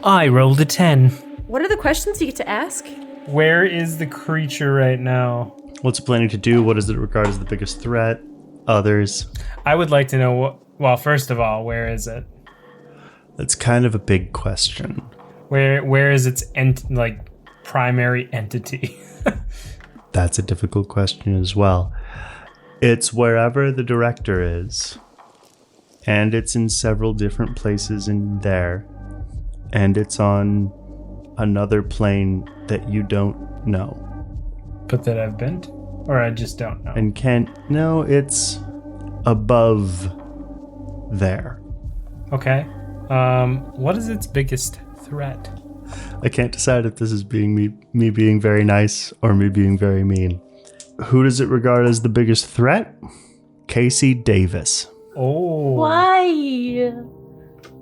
I rolled a 10. What are the questions you get to ask? Where is the creature right now? What's it planning to do? What does it regard as the biggest threat? Others? I would like to know well, first of all, where is it? That's kind of a big question. Where is its primary entity? That's a difficult question as well. It's wherever the director is. And it's in several different places in there. And it's on another plane that you don't know. But that I've been to? Or I just don't know? And no, it's above there. Okay. What is its biggest threat? I can't decide if this is being me being very nice or me being very mean. Who does it regard as the biggest threat? Casey Davis. Oh. Why?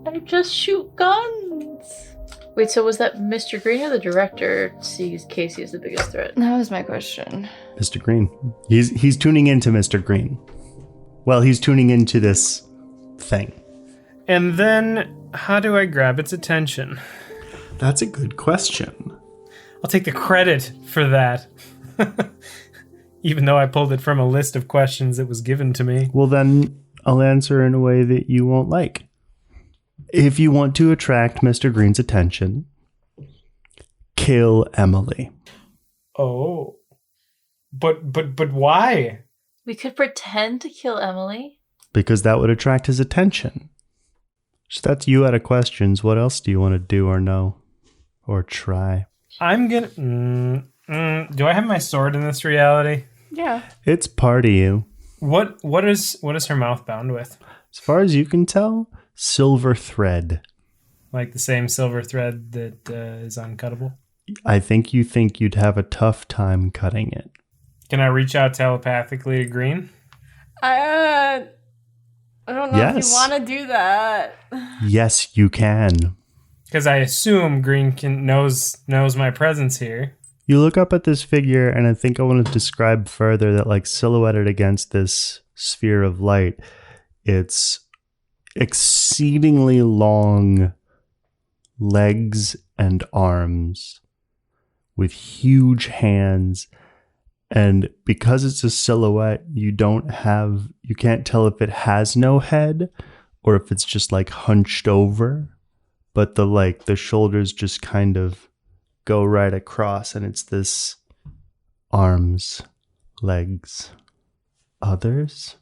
I just shoot guns. Wait, so was that Mr. Green or the director sees Casey as the biggest threat? That was my question. Mr. Green. He's tuning into Mr. Green. Well, he's tuning into this thing. And then, how do I grab its attention? That's a good question. I'll take the credit for that. Even though I pulled it from a list of questions that was given to me. Well, then I'll answer in a way that you won't like. If you want to attract Mr. Green's attention, kill Emily. Oh. But why? We could pretend to kill Emily. Because that would attract his attention. So that's you out of questions. What else do you want to do or know? Or try? I'm gonna... do I have my sword in this reality? Yeah. It's part of you. What is her mouth bound with? As far as you can tell, silver thread. Like the same silver thread that is uncuttable? I think you'd have a tough time cutting it. Can I reach out telepathically to Green? I don't know if Yes. you want to do that. Yes, you can. Because I assume Green knows my presence here. You look up at this figure, and I think I want to describe further that, like, silhouetted against this sphere of light, it's exceedingly long legs and arms with huge hands. And because it's a silhouette, you can't tell if it has no head or if it's just like hunched over, but the shoulders just kind of go right across, and it's this arms, legs, others.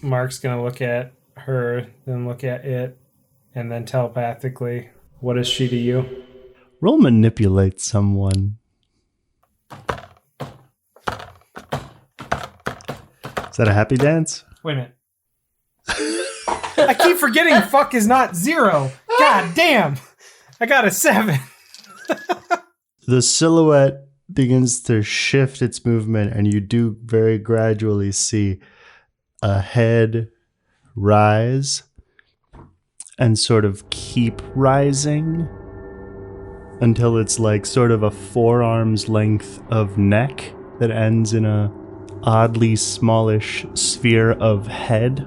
Mark's going to look at her, then look at it, and then telepathically, what is she to you? Roll manipulate someone. Is that a happy dance? Wait a minute. I keep forgetting fuck is not 0. God damn. I got a 7. The silhouette begins to shift its movement, and you do very gradually see a head rise and sort of keep rising until it's like sort of a forearm's length of neck that ends in a oddly smallish sphere of head.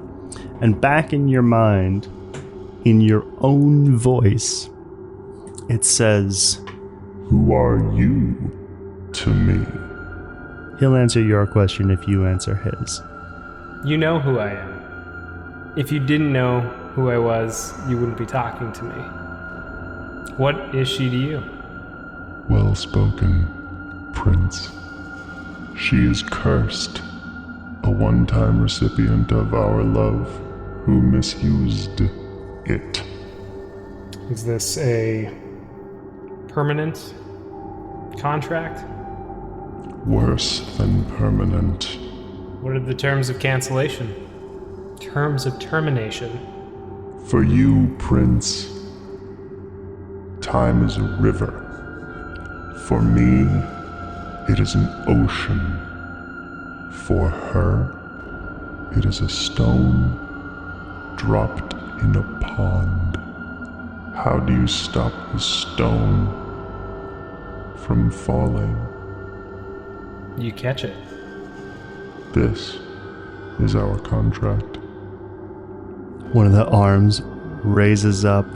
And back in your mind, in your own voice, it says, "Who are you to me?" He'll answer your question if you answer his. You know who I am. If you didn't know who I was, you wouldn't be talking to me. What is she to you? Well spoken, Prince. She is cursed, a one-time recipient of our love who misused it. Is this a permanent contract? Worse than permanent. What are the terms of cancellation? Terms of termination? For you, Prince, time is a river. For me, it is an ocean. For her, it is a stone dropped in a pond. How do you stop the stone from falling? You catch it. This is our contract. One of the arms raises up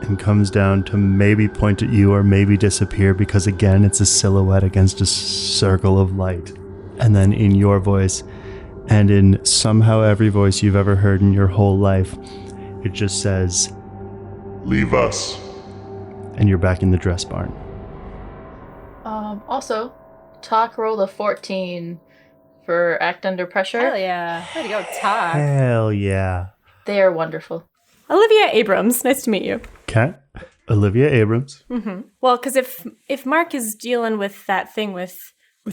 and comes down to maybe point at you or maybe disappear, because again, it's a silhouette against a circle of light. And then in your voice, and in somehow every voice you've ever heard in your whole life, it just says, "Leave us." And you're back in the dress barn. Also, Talk rolled a 14 for Act Under Pressure. Hell yeah. Way to go, Talk. Hell yeah. They are wonderful. Olivia Abrams, nice to meet you. Okay. Olivia Abrams. Mm-hmm. Well, because if Mark is dealing with that thing with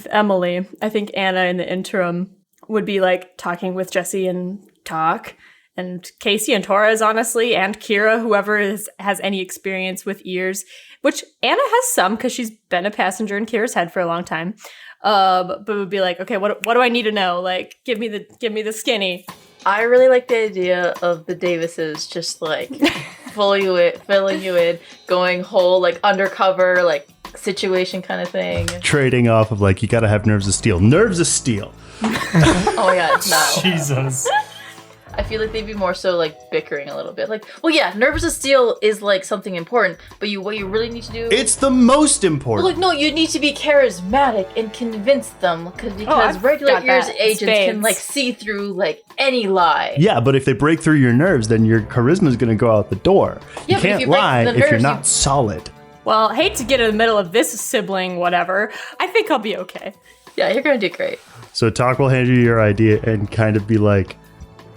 Emily, I think Anna in the interim would be like talking with Jesse and Talk, and Casey and Torres, honestly, and Kira, whoever has any experience with ears, which Anna has some because she's been a passenger in Kira's head for a long time. But would be like, okay, what do I need to know? Like, give me the skinny. I really like the idea of the Davises just like filling you in, going whole like undercover like situation kind of thing. Trading off of like, you gotta have nerves of steel. Nerves of steel. Oh my god, no. Jesus. I feel like they'd be more so like bickering a little bit. Like, well, yeah, nerves of steel is like something important, but what you really need to do. It's the most important. Well, like, no, you need to be charismatic and convince them because regular ears agents can like see through like any lie. Yeah, but if they break through your nerves, then your charisma is gonna go out the door. Yeah, you can't lie if you're not solid. Well, hate to get in the middle of this sibling, whatever. I think I'll be okay. Yeah, you're gonna do great. So Talk will hand you your idea and kind of be like,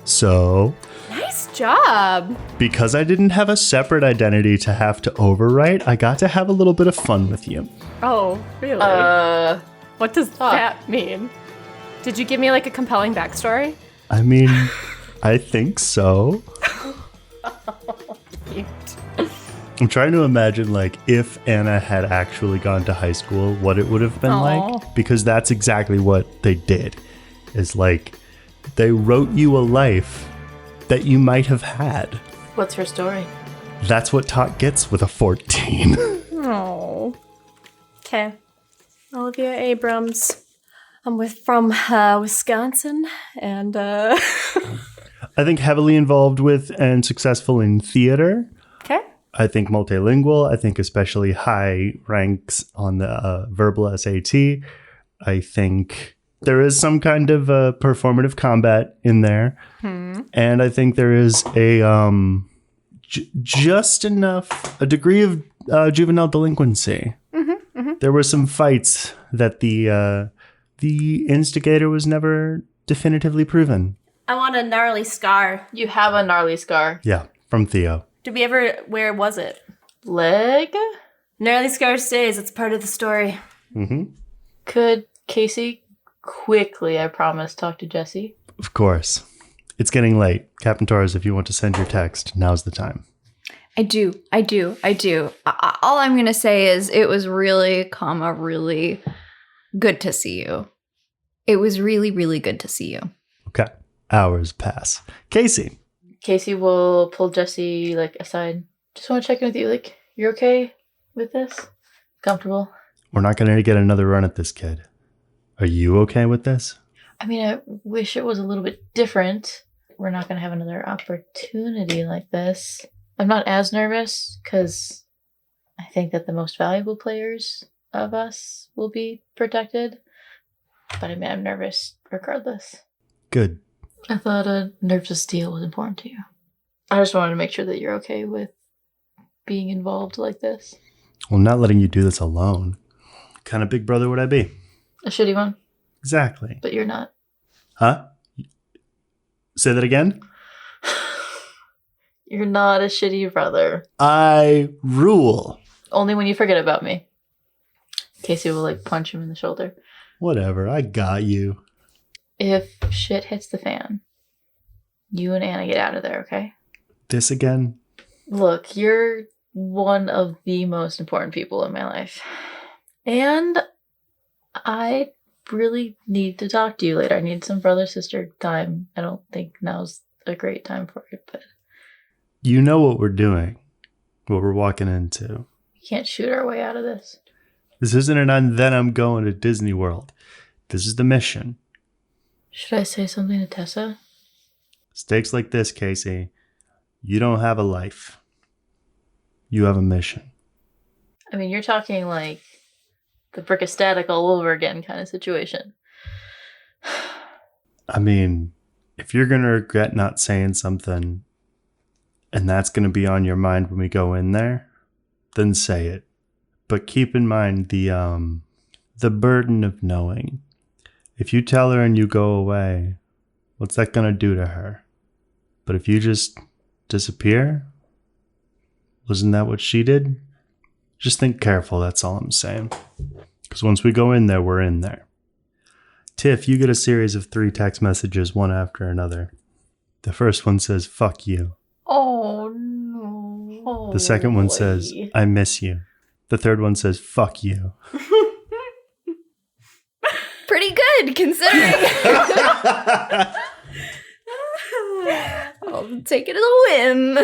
so, Nice job. because I didn't have a separate identity to have to overwrite, I got to have a little bit of fun with you. Oh, really? What does that mean? Did you give me like a compelling backstory? I mean, I think so. I'm trying to imagine, like, if Anna had actually gone to high school, what it would have been like. Because that's exactly what they did. Is like, they wrote you a life that you might have had. What's her story? That's what Tot gets with a 14. Oh. Okay. Olivia Abrams. I'm from Wisconsin, and I think heavily involved with and successful in theater. Okay. I think multilingual. I think especially high ranks on the verbal SAT. I think there is some kind of performative combat in there. And I think there is a just enough, a degree of juvenile delinquency. There were some fights that the instigator was never definitively proven. I want a gnarly scar. You have a gnarly scar. Yeah, from Theo. Did we ever, where was it? Leg? Gnarly scar stays. It's part of the story. Could Casey quickly, I promise, talk to Jesse? Of course. It's getting late. Captain Torres, if you want to send your text, now's the time. I do. All I'm going to say is it was really good to see you. It was really, really good to see you. Okay. Hours pass. Casey. Casey will pull Jesse, like, aside. Just want to check in with you. Like, you're okay with this? Comfortable? We're not going to get another run at this, kid. Are you okay with this? I mean, I wish it was a little bit different. We're not going to have another opportunity like this. I'm not as nervous because I think that the most valuable players of us will be protected. But I mean, I'm nervous regardless. Good. I thought a nerves of steel was important to you. I just wanted to make sure that you're okay with being involved like this. Well, not letting you do this alone. What kind of big brother would I be? A shitty one. Exactly. But you're not. Huh? Say that again? You're not a shitty brother. I rule. Only when you forget about me. Casey will, like, punch him in the shoulder. Whatever, I got you. If shit hits the fan, you and Anna get out of there, okay? This again? Look, you're one of the most important people in my life. And I really need to talk to you later. I need some brother-sister time. I don't think now's a great time for it, but... You know what we're doing. What we're walking into. We can't shoot our way out of this. This isn't an and then I'm going to Disney World. This is the mission. Should I say something to Tessa? Stakes like this, Casey. You don't have a life. You have a mission. I mean, you're talking like the brick of static all over again kind of situation. I mean, if you're going to regret not saying something and that's going to be on your mind when we go in there, then say it. But keep in mind the burden of knowing. If you tell her and you go away, what's that going to do to her? But if you just disappear, wasn't that what she did? Just think careful, that's all I'm saying. Because once we go in there, we're in there. Tiff, you get a series of 3 text messages, one after another. The first one says, fuck you. Oh, no. Oh, the second one says, I miss you. The third one says, fuck you. Pretty good, considering. I'll take it as a win.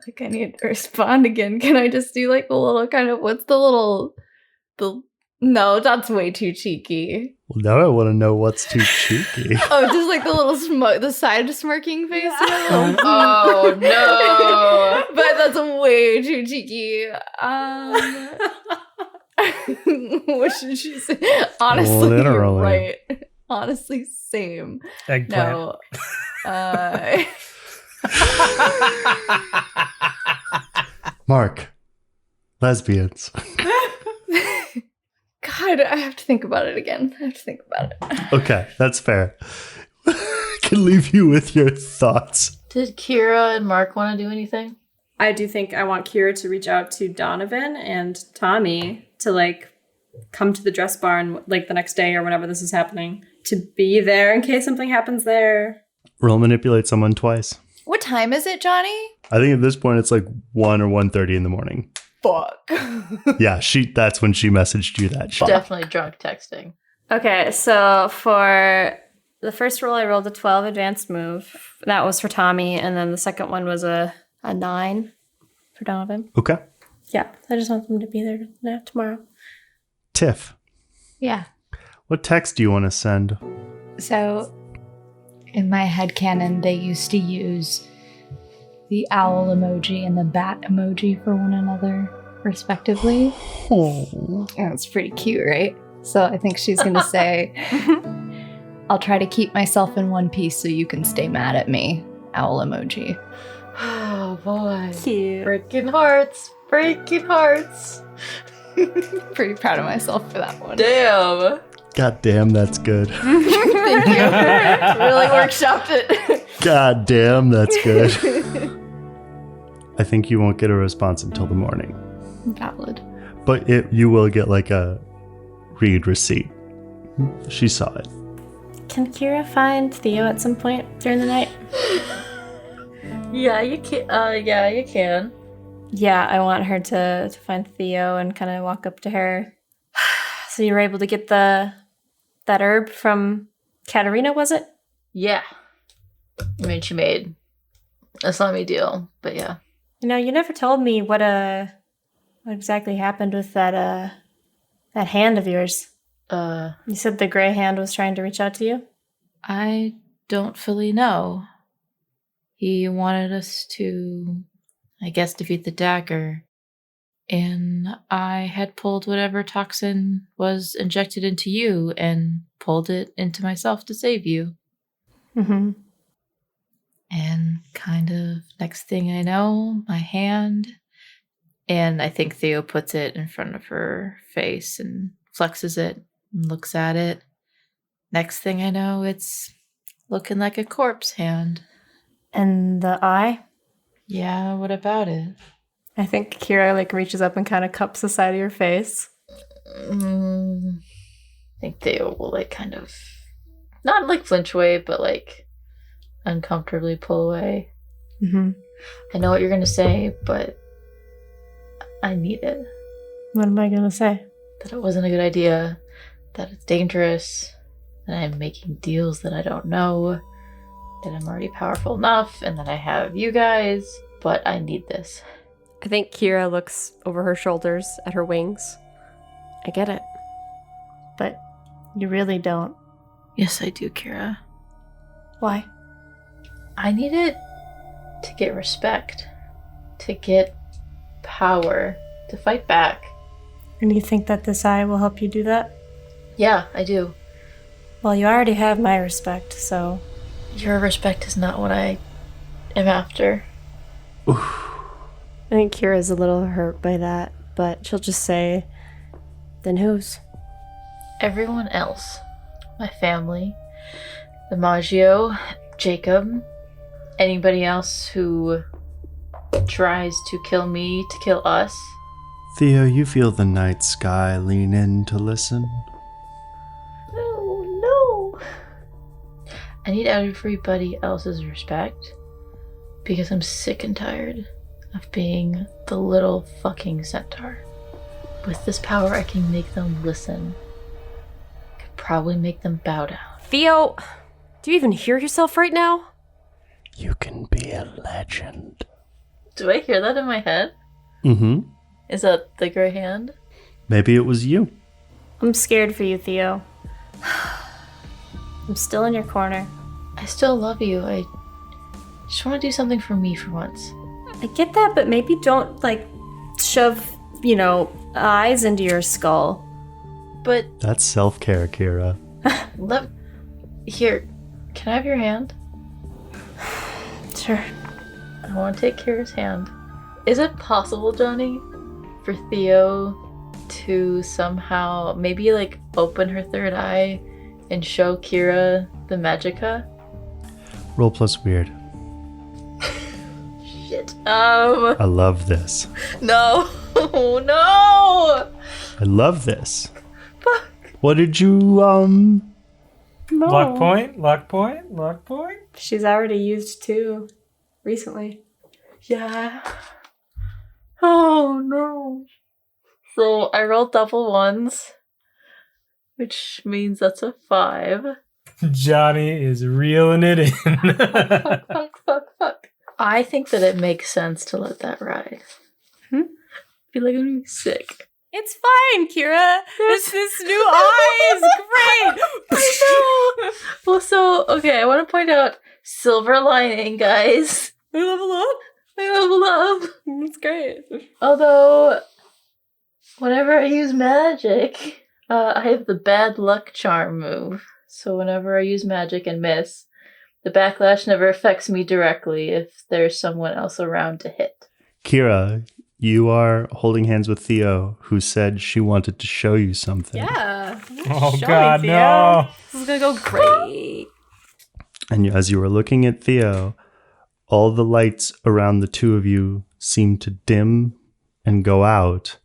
Like, I need to respond again. Can I just do like the little kind of, no, that's way too cheeky. Well, now I want to know what's too cheeky. Oh, just like the little the side smirking face. Oh, no. But that's way too cheeky. What should she say? Honestly, literally. you're right. Honestly, same. Eggplant. No. Mark. Lesbians. God, I have to think about it again. Okay, that's fair. I can leave you with your thoughts. Did Kira and Mark want to do anything? I do think I want Kira to reach out to Donovan and Tommy to, like, come to the dress barn, like, the next day or whenever this is happening to be there in case something happens there. Roll manipulate someone twice. What time is it, Johnny? I think at this point it's like 1 or 1:30 in the morning. Fuck. Yeah, that's when she messaged you that shit. Definitely drunk texting. Okay, so for the first roll, I rolled a 12 advanced move. That was for Tommy, and then the second one was a 9 for Donovan. Okay. Yeah, I just want them to be there tomorrow. Tiff, Yeah. what text do you want to send? So, in my headcanon, they used to use the owl emoji and the bat emoji for one another, respectively. Oh. That's pretty cute, right? So I think she's going to say, I'll try to keep myself in one piece so you can stay mad at me. Owl emoji. Oh boy. Cute. Breaking hearts. Breaking hearts. Pretty proud of myself for that one. Damn. God damn, that's good. Thank you. Really workshopped it. God damn, that's good. I think you won't get a response until the morning. Valid. But you will get like a read receipt. She saw it. Can Kira find Theo at some point during the night? Yeah, you can. Yeah, you can. Yeah, I want her to find Theo and kind of walk up to her. So you were able to get that herb from Katerina, was it? Yeah. I mean, she made a slimy deal, but yeah. You know, you never told me what exactly happened with that hand of yours. You said the gray hand was trying to reach out to you? I don't fully know. He wanted us to, I guess, defeat the dagger. And I had pulled whatever toxin was injected into you and pulled it into myself to save you. Mm-hmm. And kind of next thing I know, my hand, and I think Theo puts it in front of her face and flexes it and looks at it. Next thing I know, it's looking like a corpse hand. And the eye? Yeah, what about it? I think Kira reaches up and kind of cups the side of your face. I think Theo will kind of not flinch away, but uncomfortably pull away. Mm-hmm. I know what you're gonna say, but I need it. What am I gonna say? That it wasn't a good idea, that it's dangerous, that I'm making deals that I don't know, that I'm already powerful enough, and that I have you guys, but I need this. I think Kira looks over her shoulders at her wings. I get it. But you really don't. Yes, I do, Kira. Why? I need it to get respect, to get power, to fight back. And you think that this eye will help you do that? Yeah, I do. Well, you already have my respect, so... Your respect is not what I am after. I think Kira's a little hurt by that, but she'll just say, then whose? Everyone else. My family. The Maggio, Jacob. Anybody else who tries to kill me, to kill us. Theo, you feel the night sky lean in to listen? Oh, no. I need everybody else's respect. Because I'm sick and tired of being the little fucking centaur. With this power, I can make them listen. I could probably make them bow down. Theo, do you even hear yourself right now? You can be a legend. Do I hear that in my head? Mm-hmm. Is that the gray hand? Maybe it was you. I'm scared for you, Theo. I'm still in your corner. I still love you. I just want to do something for me for once. I get that, but maybe don't, shove, eyes into your skull. But... That's self-care, Kira. Here, can I have your hand? Sure. I want to take Kira's hand. Is it possible, Johnny, for Theo to somehow maybe open her third eye and show Kira the magicka? Roll plus weird. Shit. I love this. No. No. I love this. Fuck. What did you, No. Luck point, luck point, luck point. She's already used 2 recently. Yeah. Oh no. So I rolled double ones, which means that's a 5. Johnny is reeling it in. Fuck. I think that it makes sense to let that ride. I feel like I'm gonna be sick. It's fine, Kira. This new eye is great. I know. Well, so, okay, I want to point out silver lining, guys. We level up. That's great. Although, whenever I use magic, I have the bad luck charm move. So whenever I use magic and miss, the backlash never affects me directly if there's someone else around to hit. Kira, you are holding hands with Theo, who said she wanted to show you something. Yeah. Oh, Show God, me, Theo. no. This is going to go great. And as you were looking at Theo, all the lights around the two of you seem to dim and go out,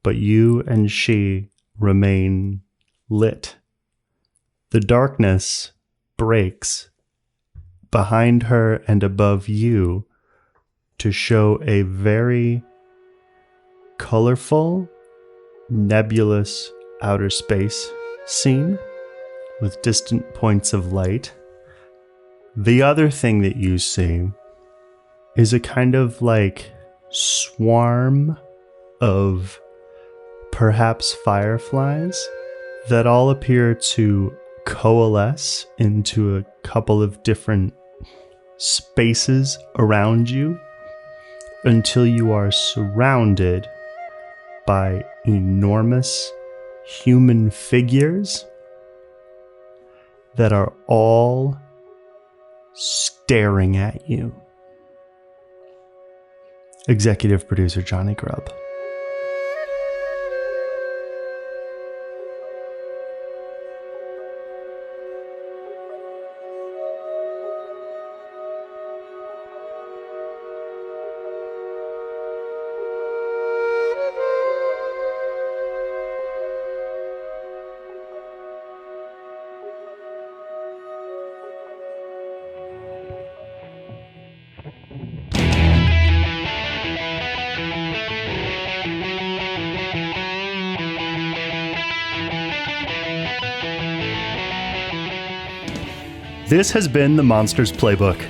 but you and she remain lit. The darkness breaks behind her and above you to show a very colorful, nebulous outer space scene with distant points of light. The other thing that you see is a kind of like swarm of perhaps fireflies that all appear to coalesce into a couple of different spaces around you until you are surrounded by enormous human figures that are all staring at you. Executive producer Jonny Grubb. This has been the Monsters Playbook,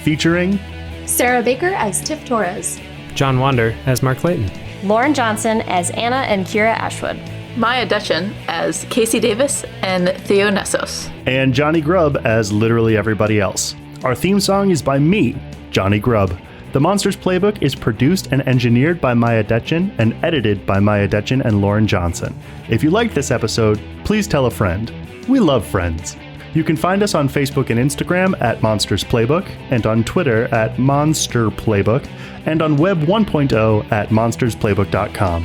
featuring Sarah Baker as Tiff Torres. John Wander as Mark Clayton. Lauren Johnson as Anna and Kira Ashwood. Miah Detjen as Casey Davis and Theo Nessos. and Jonny Grubb as literally everybody else. Our theme song is by me, Jonny Grubb. The Monsters Playbook is produced and engineered by Miah Detjen and edited by Miah Detjen and Lauren Johnson. If you liked this episode, please tell a friend. We love friends. You can find us on Facebook and Instagram at Monsters Playbook, and on Twitter at Monster Playbook, and on Web 1.0 at monstersplaybook.com.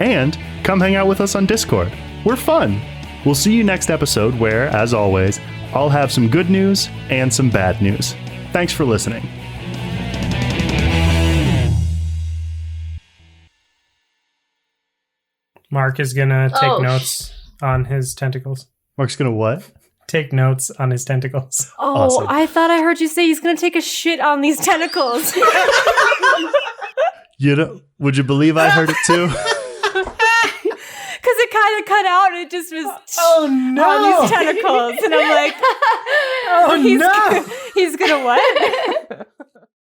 And come hang out with us on Discord. We're fun. We'll see you next episode where, as always, I'll have some good news and some bad news. Thanks for listening. Mark is gonna take notes on his tentacles. Mark's gonna what? Take notes on his tentacles. Oh, Awesome. I thought I heard you say he's gonna take a shit on these tentacles. You know, would you believe I heard it too? Because it kind of cut out and it just was on these tentacles. And I'm like, he's gonna what?